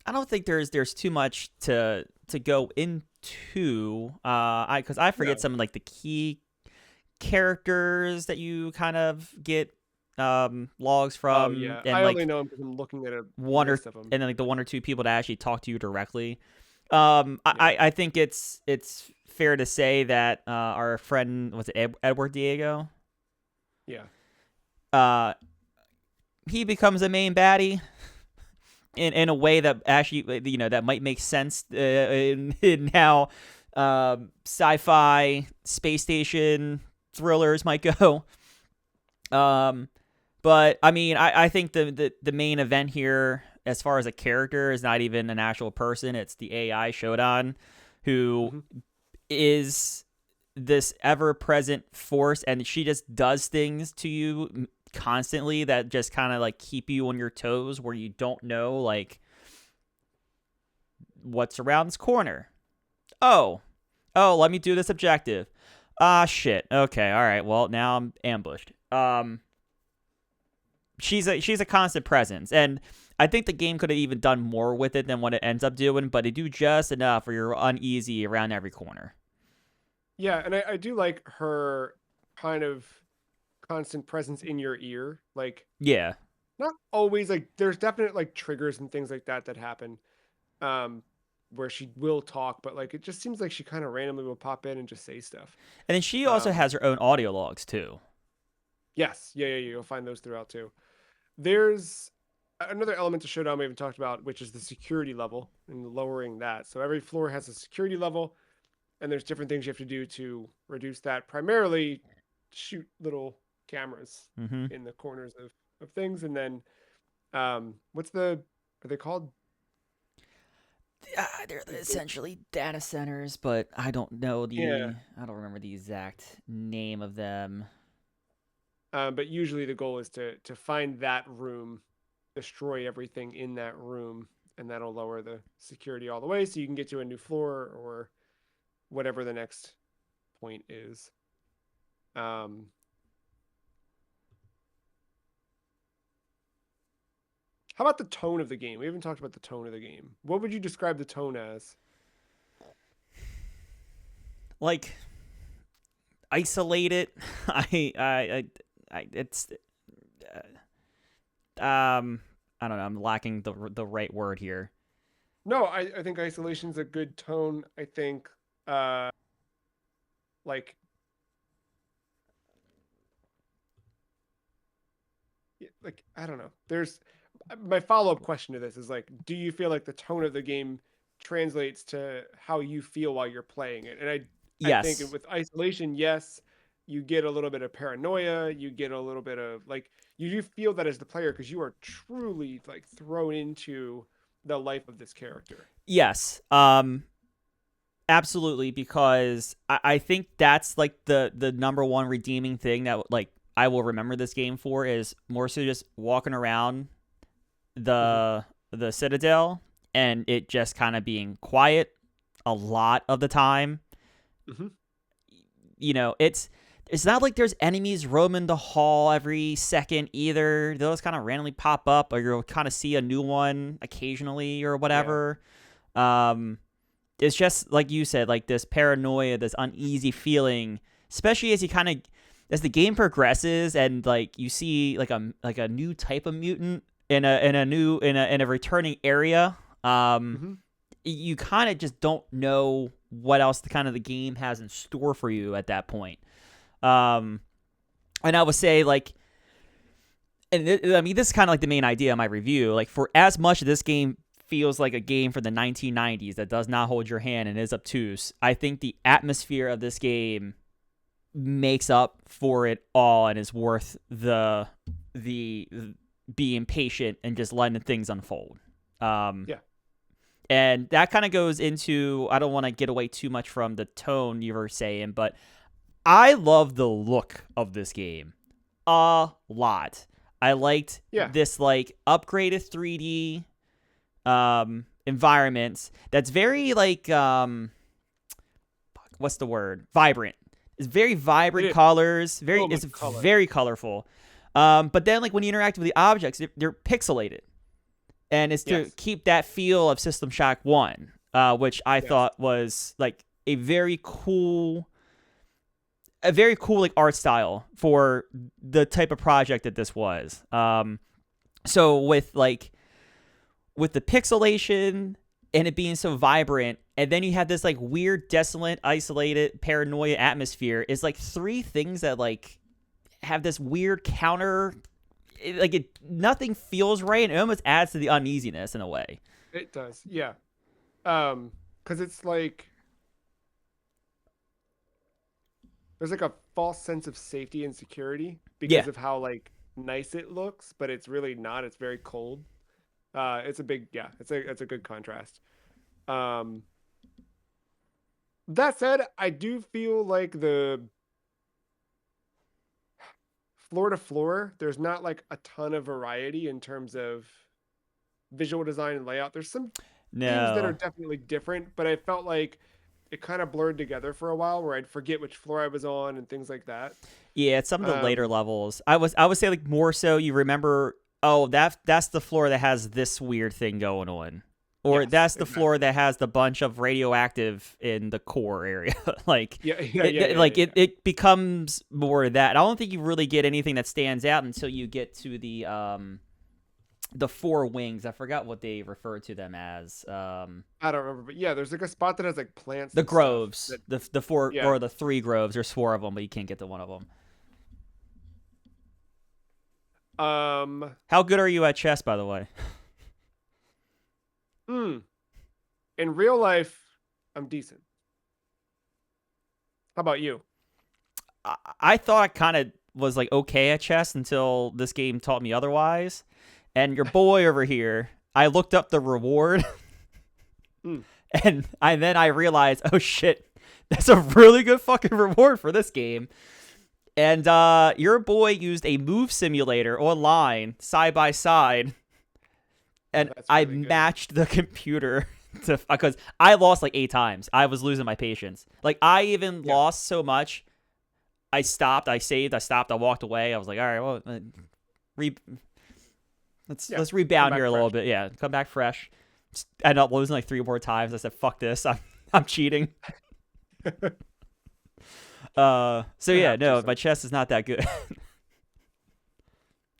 I don't think there's too much to go into. Because I No. forget some of like the key characters that you kind of get logs Oh from, yeah, and I only like know them because I'm looking at a one or list of them. and then like the one or two people that actually talk to you directly. Yeah. I think it's fair to say that our friend, was it Edward Diego? Yeah. He becomes a main baddie in a way that actually that might make sense in how sci-fi space station thrillers might go. But I mean, I think the main event here, as far as a character, is not even an actual person. It's the AI Shodan, who Mm-hmm. is this ever-present force, and she just does things to you constantly that just kind of like keep you on your toes, where you don't know like what's around this corner. Oh, let me do this objective. Ah, shit. Okay, all right. Well, now I'm ambushed. She's a constant presence, and I think the game could have even done more with it than what it ends up doing, but they do just enough where you're uneasy around every corner. Yeah, and I do like her kind of constant presence in your ear. Like Yeah. not always like there's definite like triggers and things like that that happen. Where she will talk, but like it just seems like she kind of randomly will pop in and just say stuff. And then she also Um, has her own audio logs too. yes, yeah, you'll find those throughout too. There's another element to Showdown we haven't talked about, which is the security level and lowering that. So every floor has a security level, and there's different things you have to do to reduce that. Primarily, shoot little cameras Mm-hmm. in the corners of things, and then are they called? They're essentially data centers, but I don't know Yeah. I don't remember the exact name of them. But usually the goal is to find that room, destroy everything in that room, and that'll lower the security all the way so you can get to a new floor or whatever the next point is. Um, how about the tone of the game? We haven't talked about the tone of the game. What would you describe the tone as? Like isolated. It's I don't know. I'm lacking the right word here. No, I think isolation's a good tone. I think uh like like I don't know. There's my follow-up question to this is like, do you feel like the tone of the game translates to how you feel while you're playing it? And I think Yes. with isolation, yes, you get a little bit of paranoia, you get a little bit of like you do feel that as the player because you are truly like thrown into the life of this character. Yes. Absolutely, because I think that's like the number one redeeming thing that like I will remember this game for is more so just walking around Hmm. the Citadel and it just kind of being quiet a lot of the time. Hmm. You know, it's not like there's enemies roaming the hall every second either. Those kind of randomly pop up, or you'll kind of see a new one occasionally or Yeah. whatever. Um, it's just like you said, like this paranoia, this uneasy feeling, especially as you kind of as the game progresses and like you see like a new type of mutant in a returning area. Hmm. You kind of just don't know what else the kind of the game has in store for you at that point. Um, and I would say like, I mean, this is kind of like the main idea of my review. Like, for as much this game feels like a game for the 1990s that does not hold your hand and is obtuse, I think the atmosphere of this game makes up for it all and is worth the being patient and just letting things unfold. Um, Yeah. and that kind of goes into, I don't want to get away too much from the tone you were saying, but I love the look of this game a lot. I liked Yeah. this like upgraded 3D environment that's very like what's the word? Vibrant. It's very It vibrant is colors. so It's much color. very colorful. But then like when you interact with the objects, they're pixelated, and it's to Yes. keep that feel of System Shock One, which I Yes. thought was like a very cool like art style for the type of project that this was. So with the pixelation and it being so vibrant, and then you have this like weird, desolate, isolated, paranoia atmosphere. Is like three things that like have this weird counter. Like it, nothing feels right, and it almost adds to the uneasiness in a way. It does. Yeah. Because it's like there's like a false sense of safety and security Yeah, because of how like nice it looks, but it's really not. It's very cold. It's a big yeah. It's a good contrast. Um, that said, I do feel like the floor to floor, there's not like a ton of variety in terms of visual design and layout. There's some things that are no, definitely different, but I felt like it kind of blurred together for a while where I'd forget which floor I was on and things like that. yeah, it's some of the later Um, levels. I would say like more so you remember. Oh, that's the floor that has this weird thing going on, or yes, that's the floor exactly. that has the bunch of radioactive in the core area. Like Yeah, yeah, yeah, yeah, like yeah, yeah. it becomes more of that. I don't think you really get anything that stands out until you get to the four wings. I forgot what they refer to them as. I don't remember, but yeah, there's like a spot that has like plants The and stuff. groves, That the four yeah. or the three groves. There's four of them, but you can't get to one of them. Um. How good are you at chess, by the way? Hmm. In real life, I'm decent. How about you? I thought I kind of was like okay at chess until this game taught me otherwise. And your boy over here, I looked up the reward, Hmm. and I realized, oh shit, that's a really good fucking reward for this game. And your boy used a move simulator online side by side, Oh, and that's I really good. matched the computer to because I lost like 8 times. I was losing my patience. Like I even Yeah. lost so much. I stopped. I saved. I stopped. I walked away. I was like, all right, well, re- Yeah. let's Come rebound here back a little fresh. bit. Yeah, come back fresh. Just ended up losing like three more times. I said, fuck this. I'm cheating. So It yeah, happens no, my sometimes. chest is not that good,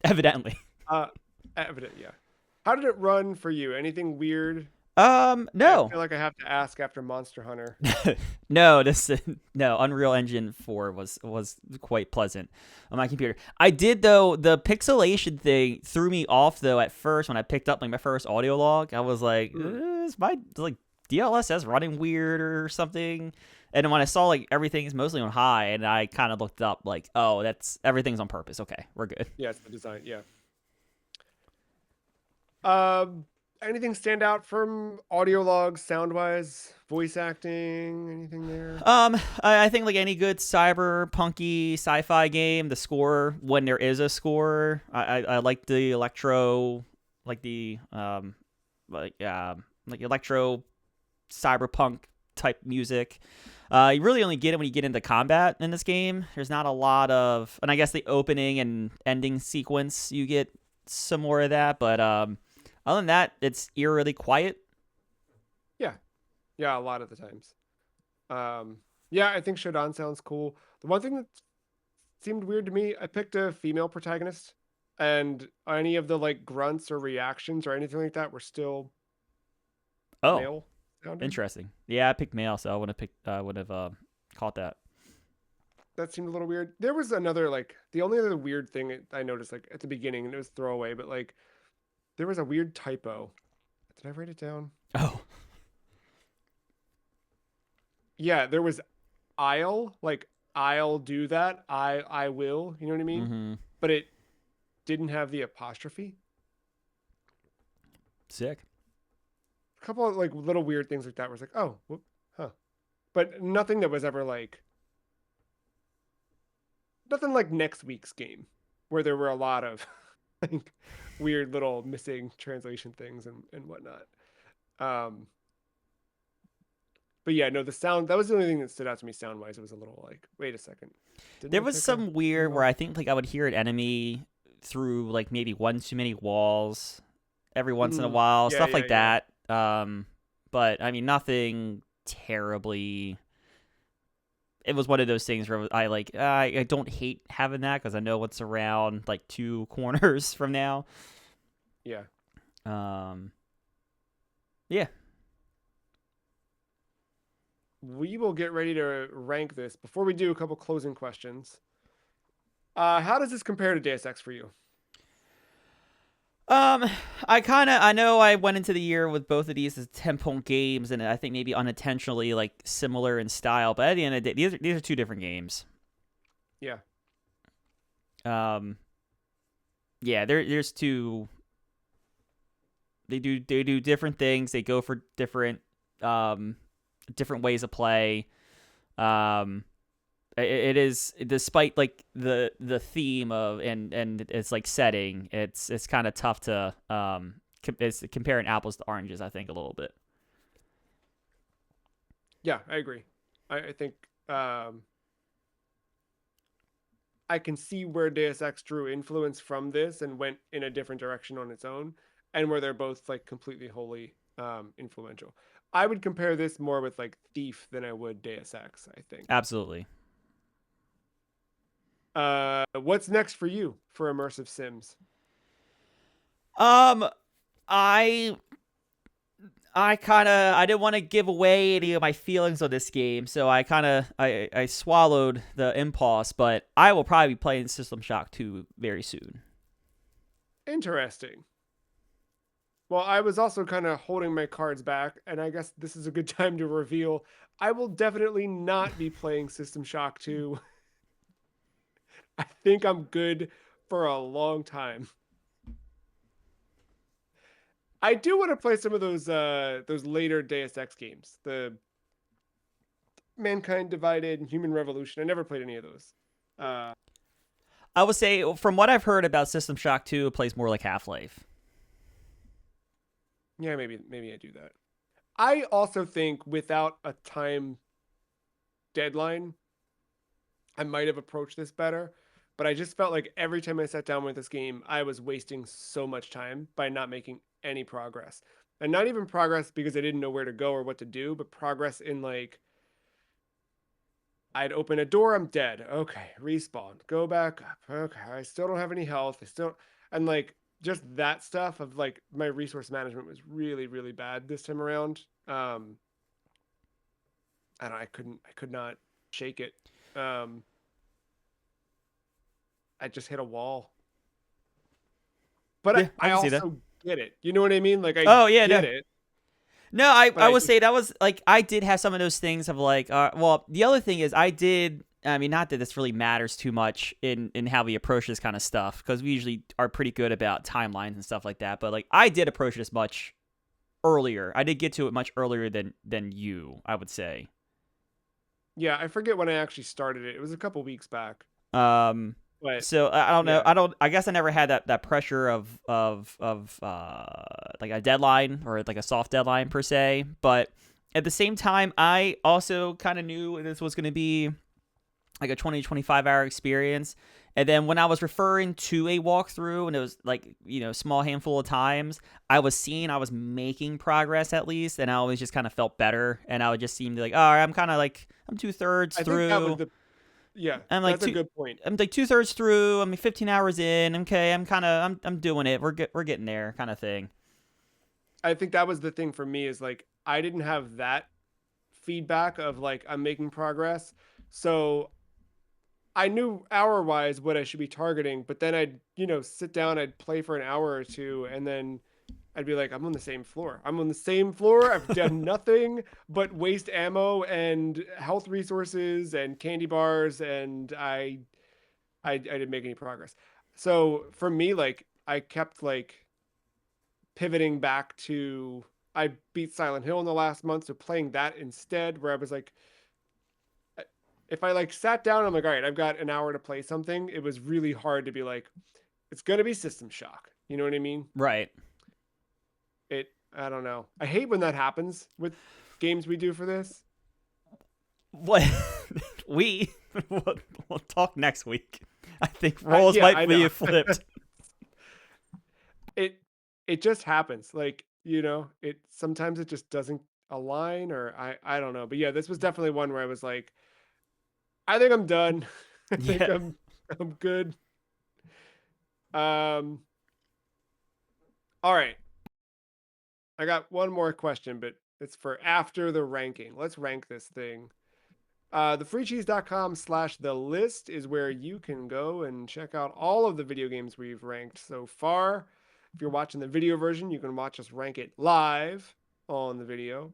evidently. Uh, evident. Yeah. How did it run for you? Anything weird? I No. feel like I have to ask after Monster Hunter. No, this no Unreal Engine 4 was quite pleasant on my computer. I did though the pixelation thing threw me off though at first when I picked up like my first audio log. I was like, Hmm. is my like DLSS running weird or something? And then when I saw like everything's mostly on high, and I kind of looked up like, oh, that's everything's on purpose. Okay, we're good. Yeah, it's the design. Yeah. Um, anything stand out from audio logs, sound wise, voice acting, anything there? I think like any good cyberpunky sci-fi game, the score when there is a score, I like the electro, like the like electro cyberpunk type music. You really only get it when you get into combat in this game. There's not a lot of, and I guess the opening and ending sequence you get some more of that, but other than that, it's eerily quiet. Yeah, yeah, a lot of the times. Um, yeah, I think Shodan sounds cool. The one thing that seemed weird to me, I picked a female protagonist, and any of the like grunts or reactions or anything like that were still Oh, male sounding. interesting. Yeah, I picked male, so I would have caught that. That seemed a little weird. There was another like the only other weird thing I noticed like at the beginning, and it was throwaway, but like there was a weird typo. Did I write it down? Oh. Yeah, there was I'll like I'll do that. I will. You know what I mean? Mm-hmm. But it didn't have the apostrophe. Sick. A couple of like little weird things like that was like, oh, whoop, huh. But nothing that was ever like nothing like next week's game, where there were a lot of like weird little missing translation things and whatnot. Um, but yeah, no, the sound that was the only thing that stood out to me sound wise. It was a little like, wait a second, didn't There I was pick a some weird where female? I think like I would hear an enemy through like maybe one too many walls every once in a Mm, while, yeah, stuff yeah, like yeah. that. But I mean nothing terribly. It was one of those things where I like I don't hate having that because I know what's around like two corners from now. Yeah. Um, yeah. We will get ready to rank this. Before we do, a couple closing questions. How does this compare to Deus Ex for you? Um, I know I went into the year with both of these as 10-point games, and I think maybe unintentionally like similar in style. But at the end of the day, these are two different games. Yeah. Um, yeah, there's two. They do different things. They go for um different ways of play. Um, it is despite like the theme of and it's like setting. It's kind of tough to it's comparing apples to oranges. I think a little bit. Yeah, I agree. I think um, I can see where Deus Ex drew influence from this and went in a different direction on its own, and where they're both like completely wholly influential. I would compare this more with like Thief than I would Deus Ex, I think. Absolutely. What's next for you for immersive sims? Um, I I didn't want to give away any of my feelings on this game, so I swallowed the impulse. But I will probably be playing System Shock 2 very soon. Interesting. Well, I was also kind of holding my cards back, and I guess this is a good time to reveal I will definitely not be playing System Shock 2. I think I'm good for a long time. I do want to play some of those later Deus Ex games. The Mankind Divided and Human Revolution. I never played any of those. Uh I would say, from what I've heard about System Shock 2, it plays more like Half Life. yeah, maybe I do that. I also think without a time deadline, I might have approached this better, but I just felt like every time I sat down with this game, I was wasting so much time by not making any progress. And not even progress because I didn't know where to go or what to do, but progress in like I'd open a door, I'm dead. Okay, respawn. Go back up. Okay, I still don't have any health. I still and like just that stuff of like my resource management was really, really bad this time around. And I could not shake it. Um, I just hit a wall. But Yeah, I I can see that. also get it. You know what I mean? Like I Oh yeah, get no. it, No, but I I would just say that was like I did have some of those things of like well the other thing is I did I mean not that this really matters too much in how we approach this kind of stuff because we usually are pretty good about timelines and stuff like that, but like I did approach this much earlier. I did get to it much earlier than you, I would say. yeah, I forget when I actually started it. It was a couple weeks back. Um, But so I don't know. yeah, I don't. I guess I never had that pressure of like a deadline or like a soft deadline per se. But at the same time, I also kind of knew this was going to be like a 20 to 25 hour experience. And then when I was referring to a walkthrough and it was like, small handful of times, I was seeing I was making progress at least. And I always just kind of felt better. And I would just seem to like, all right, I'm kind of like, I'm 2/3 I think that was through. the yeah, I'm like that's a two. good point. I'm like 2/3 through. I'm 15 hours in. Okay, I'm doing it. We're getting there, kind of thing. I think that was the thing for me is like I didn't have that feedback of like I'm making progress. So I knew hour wise what I should be targeting, but then I'd, sit down, I'd play for an hour or two, and then I'd be like, I'm on the same floor. I'm on the same floor. I've done nothing but waste ammo and health resources and candy bars, and I didn't make any progress. So for me, like I kept like pivoting back to I beat Silent Hill in the last month, so playing that instead, where I was like, if I like sat down, I'm like, all right, I've got an hour to play something. It was really hard to be like, it's gonna be System Shock. You know what I mean? Right. I don't know. I hate when that happens with games we do for this. What we we'll, we'll talk next week. I think roles Yeah, might I be know. flipped. it it just happens. Like, it sometimes it just doesn't align or I don't know. But yeah, this was definitely one where I was like, I think I'm done. I think Yeah. I'm good. Um all right. I got one more question, but it's for after the ranking. Let's rank this thing. Thefreecheese.com/the list is where you can go and check out all of the video games we've ranked so far. If you're watching the video version, you can watch us rank it live on the video.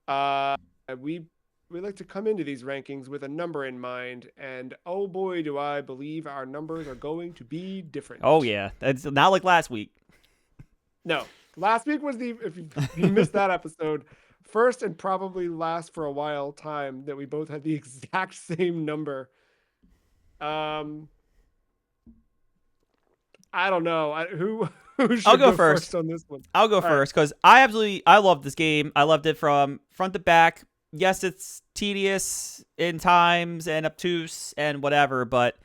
Uh, we we like to come into these rankings with a number in mind, and oh boy, do I believe our numbers are going to be Oh different. yeah. It's not like last week. No, last week was the if you missed that episode, first and probably last for a while time that we both had the exact same number. Um, I don't know. Who who I'll should go go first. first on this one? I'll go All right. first because I love this game. I loved it from front to back. Yes, it's tedious in times and obtuse and whatever, but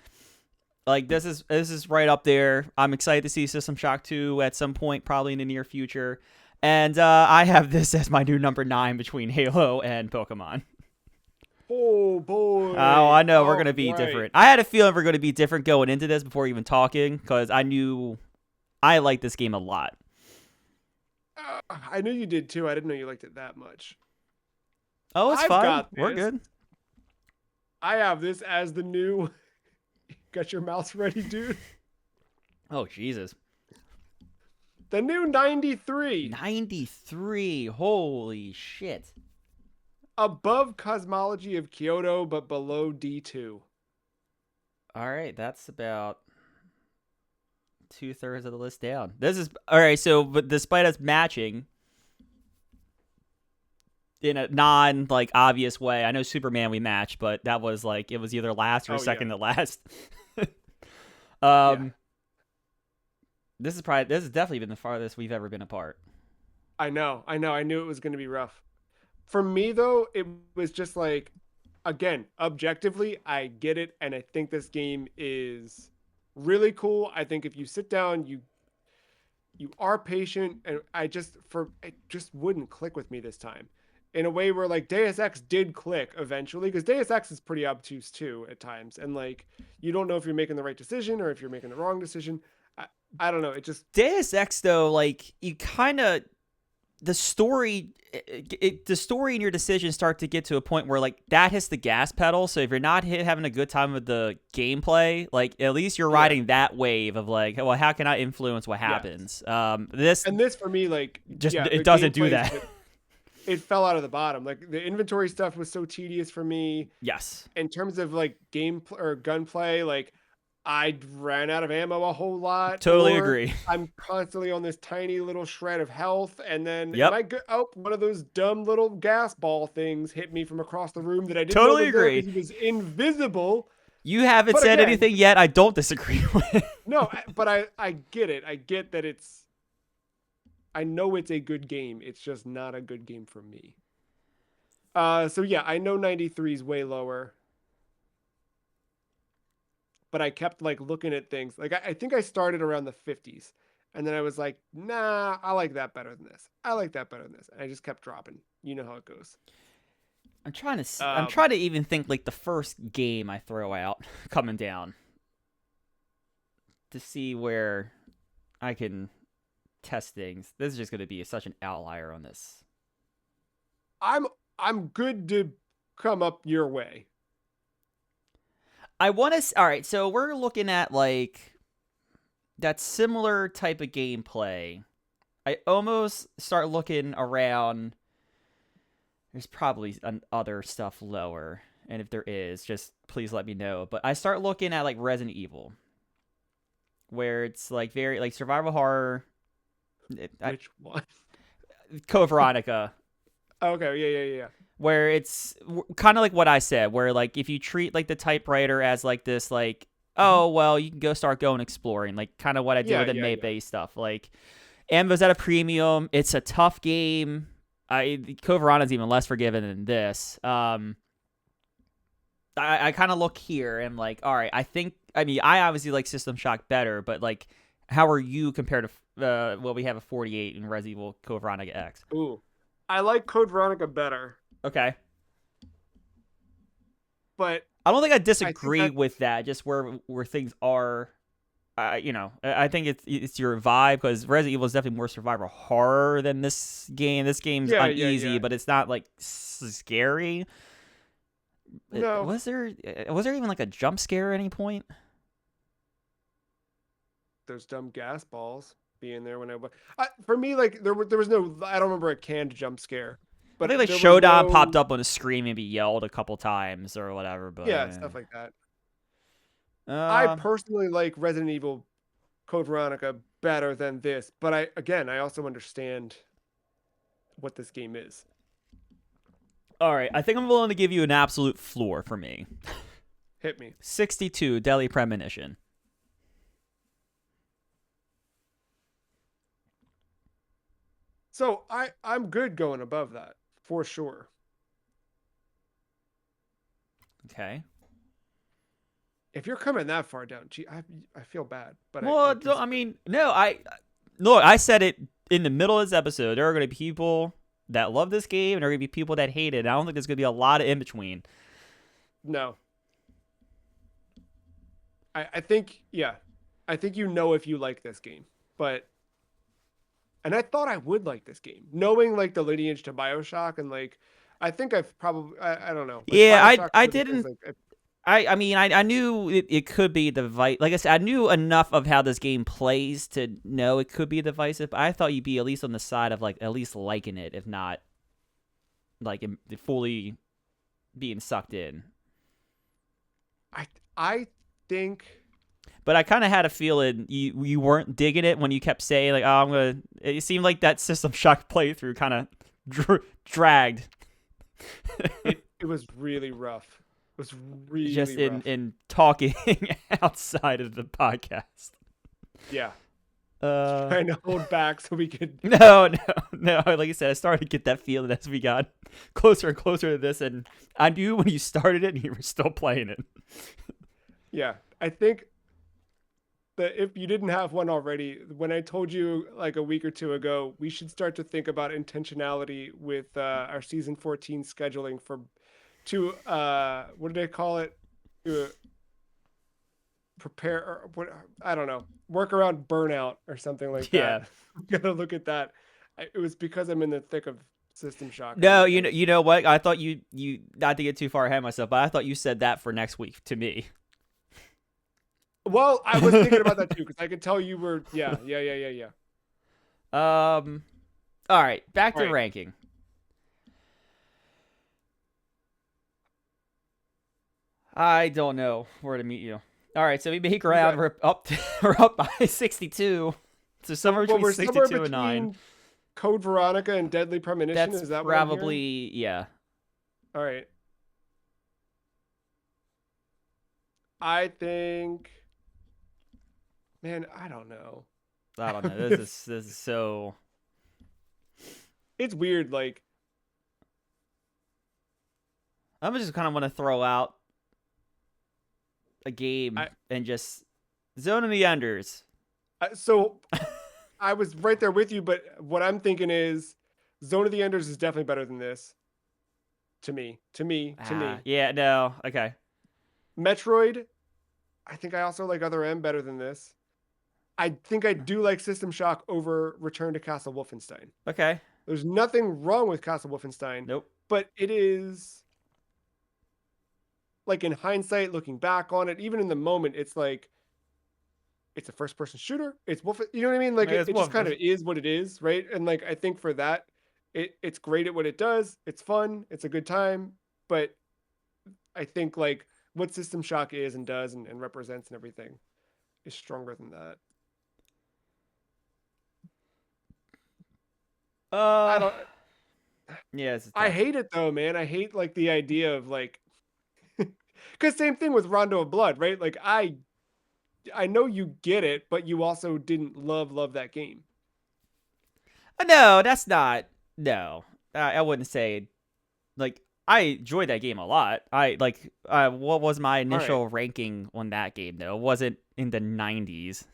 like this is right up there. I'm excited to see System Shock 2 at some point, probably in the near future. And I have this as my new number 9 between Halo and Pokemon. Oh Oh, boy. I know we're All gonna be right. different. I had a feeling we're gonna be different going into this before even talking, because I knew I like this game a lot. I knew you did too. I didn't know you liked it that much. Oh, it's I've fine. got We're this. good. I have this as the new. Got your mouse ready, dude. Oh Jesus. The new 93. 93. Holy shit. Above Cosmology of Kyoto, but below D2. All right, that's about 2/3 of the list down. This is all right. So, but despite us matching in a non like obvious way, I know Superman we matched, but that was like it was either last or Oh yeah. second to last. Yeah. um, this has definitely been the farthest we've ever been apart. I know. I know. I knew it was going to be rough. For me though, it was just like again, objectively, I get it and I think this game is really cool. I think if you sit down, you are patient and it just wouldn't click with me this time. In a way where like Deus Ex did click eventually because Deus Ex is pretty obtuse too at times and like you don't know if you're making the right decision or if you're making the wrong decision. I, I don't know. It just Deus Ex though, like you kind of the story the story and your decisions start to get to a point where like that hits the gas pedal. So if you're not having a good time with the gameplay, like at least you're yeah, riding that wave of like, well, how can I influence what yes. happens? This And this for me, like, just yeah, it the doesn't do gameplay is that. just it fell out of the bottom. Like the inventory stuff was so tedious for me. Yes, In terms of like or gunplay, like I ran out of ammo a whole lot, totally or agree. I'm constantly on this tiny little shred of health, and then am Yep, I good? Oh, one of those dumb little gas ball things hit me from across the room that I didn't know totally was there agree. because he was invisible. You haven't But said again, anything yet. I don't disagree with. no, but I get it. I get that I know it's a good game. It's just not a good game for me. So yeah, I know 93 is way lower, but I kept like looking at things. Like I think I started around the 50s, and then I was like, nah, I like that better than this. I like that better than this. And I just kept dropping. You know how it goes. I'm Um, trying to even think like the first game I throw out coming down to see where I can test things. This is just going to be such an outlier on this. I'm I'm good to come up your way. I want to. All right, so we're looking at like that similar type of gameplay. I almost start looking around. There's probably other stuff lower, and if there is, just please let me know. But I start looking at like Resident Evil, where it's like very like survival horror. Which one? Code Veronica, Okay, yeah. where it's kind of like what I said, where like if you treat like the typewriter as like this, like Mhm. oh well, you can go start going exploring, like kind of what I did Yeah, with the yeah, May yeah. Bay stuff. Like Ambo's at a premium. It's a tough game. Code Veronica's even less forgiving than this. I kind of look here and like, all right, I mean, I obviously like System Shock better, but like, how are you compared to well, we have a 48 in Resident Evil Code Veronica X. Ooh, I like Code Veronica better, Okay. but I don't think I I think disagree that with that. Just where things are, I think it's your vibe because Resident Evil is definitely more survival horror than this game. This game's uneasy, yeah. but it's not like scary. No, Was there even like a jump scare at any point? those dumb gas balls being there when for me, like there was no, I don't remember a canned jump scare, I but think like there was Showdown popped no, up on a screen, maybe yelled a couple times or whatever. But yeah, stuff like that. I uh, personally like Resident Evil Code Veronica better than this, but I also understand what this game is. all right, I think I'm willing to give you an absolute floor for me. Hit me. 62 Deadly Premonition. So I'm good going above that for sure. Okay. If you're coming that far down, gee, I feel bad, but I Well, can I see it. mean, no, I look. I said it in the middle of this episode. There are going to be people that love this game, and there are going to be people that hate it. And I don't think there's going to be a lot of in between. No, I think yeah, I think you know if you like this game, but and I thought I would like this game, knowing like the lineage to Bioshock and like I think I've probably I don't know like Yeah, Bioshock I one of the things didn't. like I mean, I knew it could be device. Like I said, I knew enough of how this game plays to know it could be divisive. But I thought you'd be at least on the side of like at least liking it, if not like fully being sucked in. I I think But I kind of had a feeling you weren't digging it when you kept saying like, "Oh, I'm gonna." It seemed like that System Shock playthrough kind of dragged, it was really rough. It was just really in rough. in talking outside of the podcast. Yeah, Uh, trying to hold back so we could. no, no, no. Like I said, I started to get that feeling as we got closer and closer to this, and I knew when you started it, and you were still playing it. Yeah, I think that if you didn't have one already, when I told you like a week or two ago, we should start to think about intentionality with our season 14 scheduling for what did I call it? Uh, prepare or what I don't know, work around burnout or something like Yeah. that. I'm gonna look at that. It was because I'm in the thick of System Shock and No, everything. you know what? I thought you not to get too far ahead of myself, but I thought you said that for next week to me. Well, I was thinking about that too because I could tell you were yeah. um. All right, back All to right. ranking. I don't know where to meet you. All right, so we make You around. got We're up. We're up by 62. So somewhere well, between we're somewhere 62 and 9. between Code Veronica and Deadly Premonition. That's Is that what I'm hearing? probably yeah. All right. I think, man, I don't know. I don't know. It's This is so. it's weird. Like, I'm just kind of want to throw out a game I, and just Zone of the Enders. so I was right there with you, but what I'm thinking is Zone of the Enders is definitely better than this. To me. Yeah, no, okay, Metroid, I think I also like Other M better than this. I think I do like System Shock over Return to Castle Wolfenstein. okay. There's nothing wrong with Castle Wolfenstein, Nope. but it is like in hindsight, looking back on it, even in the moment, it's like it's a first person shooter. It's Wolf, you know what I mean? Like It's it just Wolf. kind of is what it is, right? And like I think for that, it's great at what it does. It's fun. It's a good time. But I think like what System Shock is and does and represents and everything is stronger than that. I Uh, don't. yeah, it's I tough. hate it though, man. I hate like the idea of like, because same thing with Rondo of Blood, right? Like I know you get it, but you also didn't love that game. No, that's not. No, I wouldn't say like I enjoyed that game a lot. I like. What was my All right. initial ranking on that game though? It wasn't in the 90s.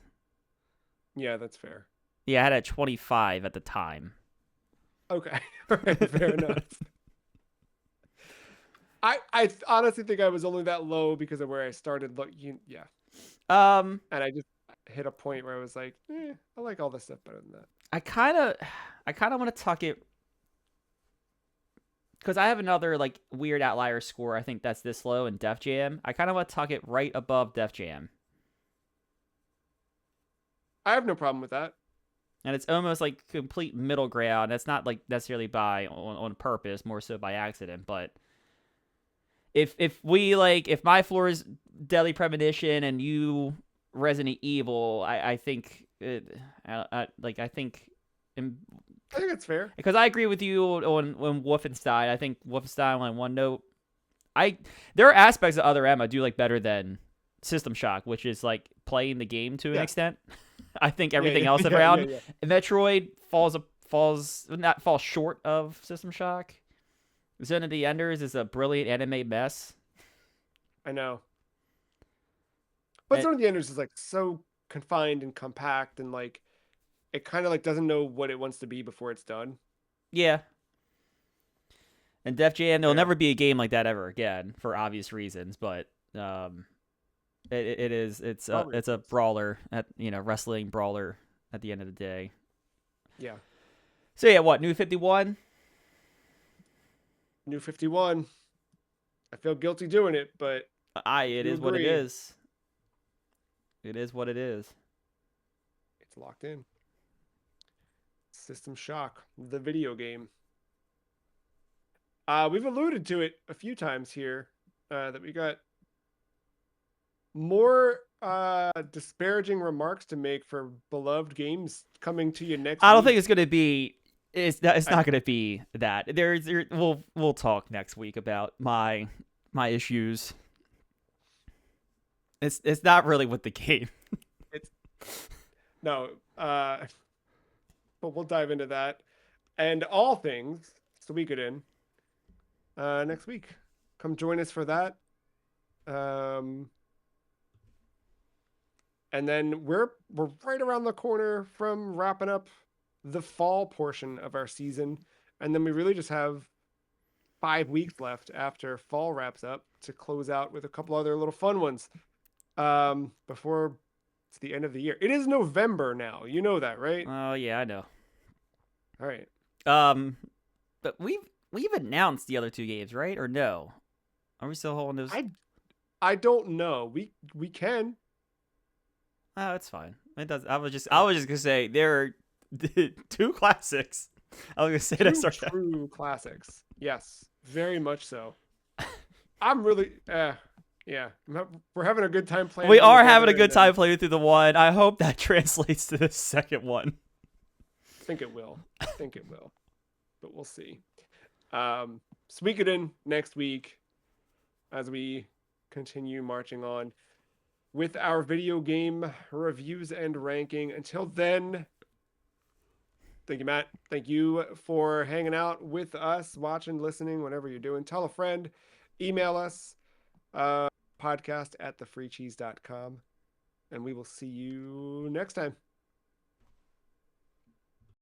Yeah, that's fair. Yeah, I had a 25 at the time. Okay. All right, fair enough. I honestly think I was only that low because of where I started. Look, yeah, Um, and I just hit a point where I was like, I like all this stuff better than that. I kind of, I kind of want to tuck it because I have another like weird outlier score. I think that's this low in Def Jam. I kind of want to tuck it right above Def Jam, I have no problem with that. and it's almost like complete middle ground. That's not like necessarily by on purpose, more so by accident. But if we like if my floor is Deadly Premonition and you Resident Evil, I think like I think. I think it's fair. Because I agree with you on Wolfenstein. I think Wolfenstein on one note. I there are aspects of Other M I do like better than System Shock, which is like playing the game to an Yeah, extent. I think yeah, everything yeah, else yeah, around yeah. Metroid falls short of System Shock. Zone of the Enders is a brilliant anime mess. I know, but And, Zone of the Enders is like so confined and compact, and like it kind of like doesn't know what it wants to be before it's done. yeah, and Def Jam, there'll Fair. never be a game like that ever again for obvious reasons. But it is Probably it's a reasons. brawler at wrestling brawler at the end of the day. Yeah. So yeah, what new 51? New 51. I feel guilty doing it, but I if it you is what it agree, is. It is what it is. it's locked in. System Shock, the video game. We've alluded to it a few times here that we got more disparaging remarks to make for beloved games coming to you next I don't think week. it's gonna be. It's I, not gonna be that. We'll talk next week about my issues. It's not really with the game. it's no, but we'll dive into that and all things Suikoden next week. Come join us for that. Um, and then we're right around the corner from wrapping up the fall portion of our season, and then we really just have 5 weeks left after fall wraps up to close out with a couple other little fun ones. before it's the end of the year. It is November now. You know that, right? Oh yeah, I know. All right. Um, but we've announced the other two games, right? Or no? Are we still holding those? I I don't know. We can. Oh, it's fine. It does. I was just gonna say there are two classics. I was gonna say that. Two Sorry. true classics. Yes, very much so. I'm really yeah. We're having a good time playing We them are having together, a and good then time playing through the one. I hope that translates to the second one. I think it will. I think it will, but we'll see. Suikoden next week as we continue marching on with our video game reviews and ranking. Until then, thank you, Matt. Thank you for hanging out with us, watching, listening, whatever you're doing. Tell a friend, email us, podcast at thefreecheese.com, and we will see you next time.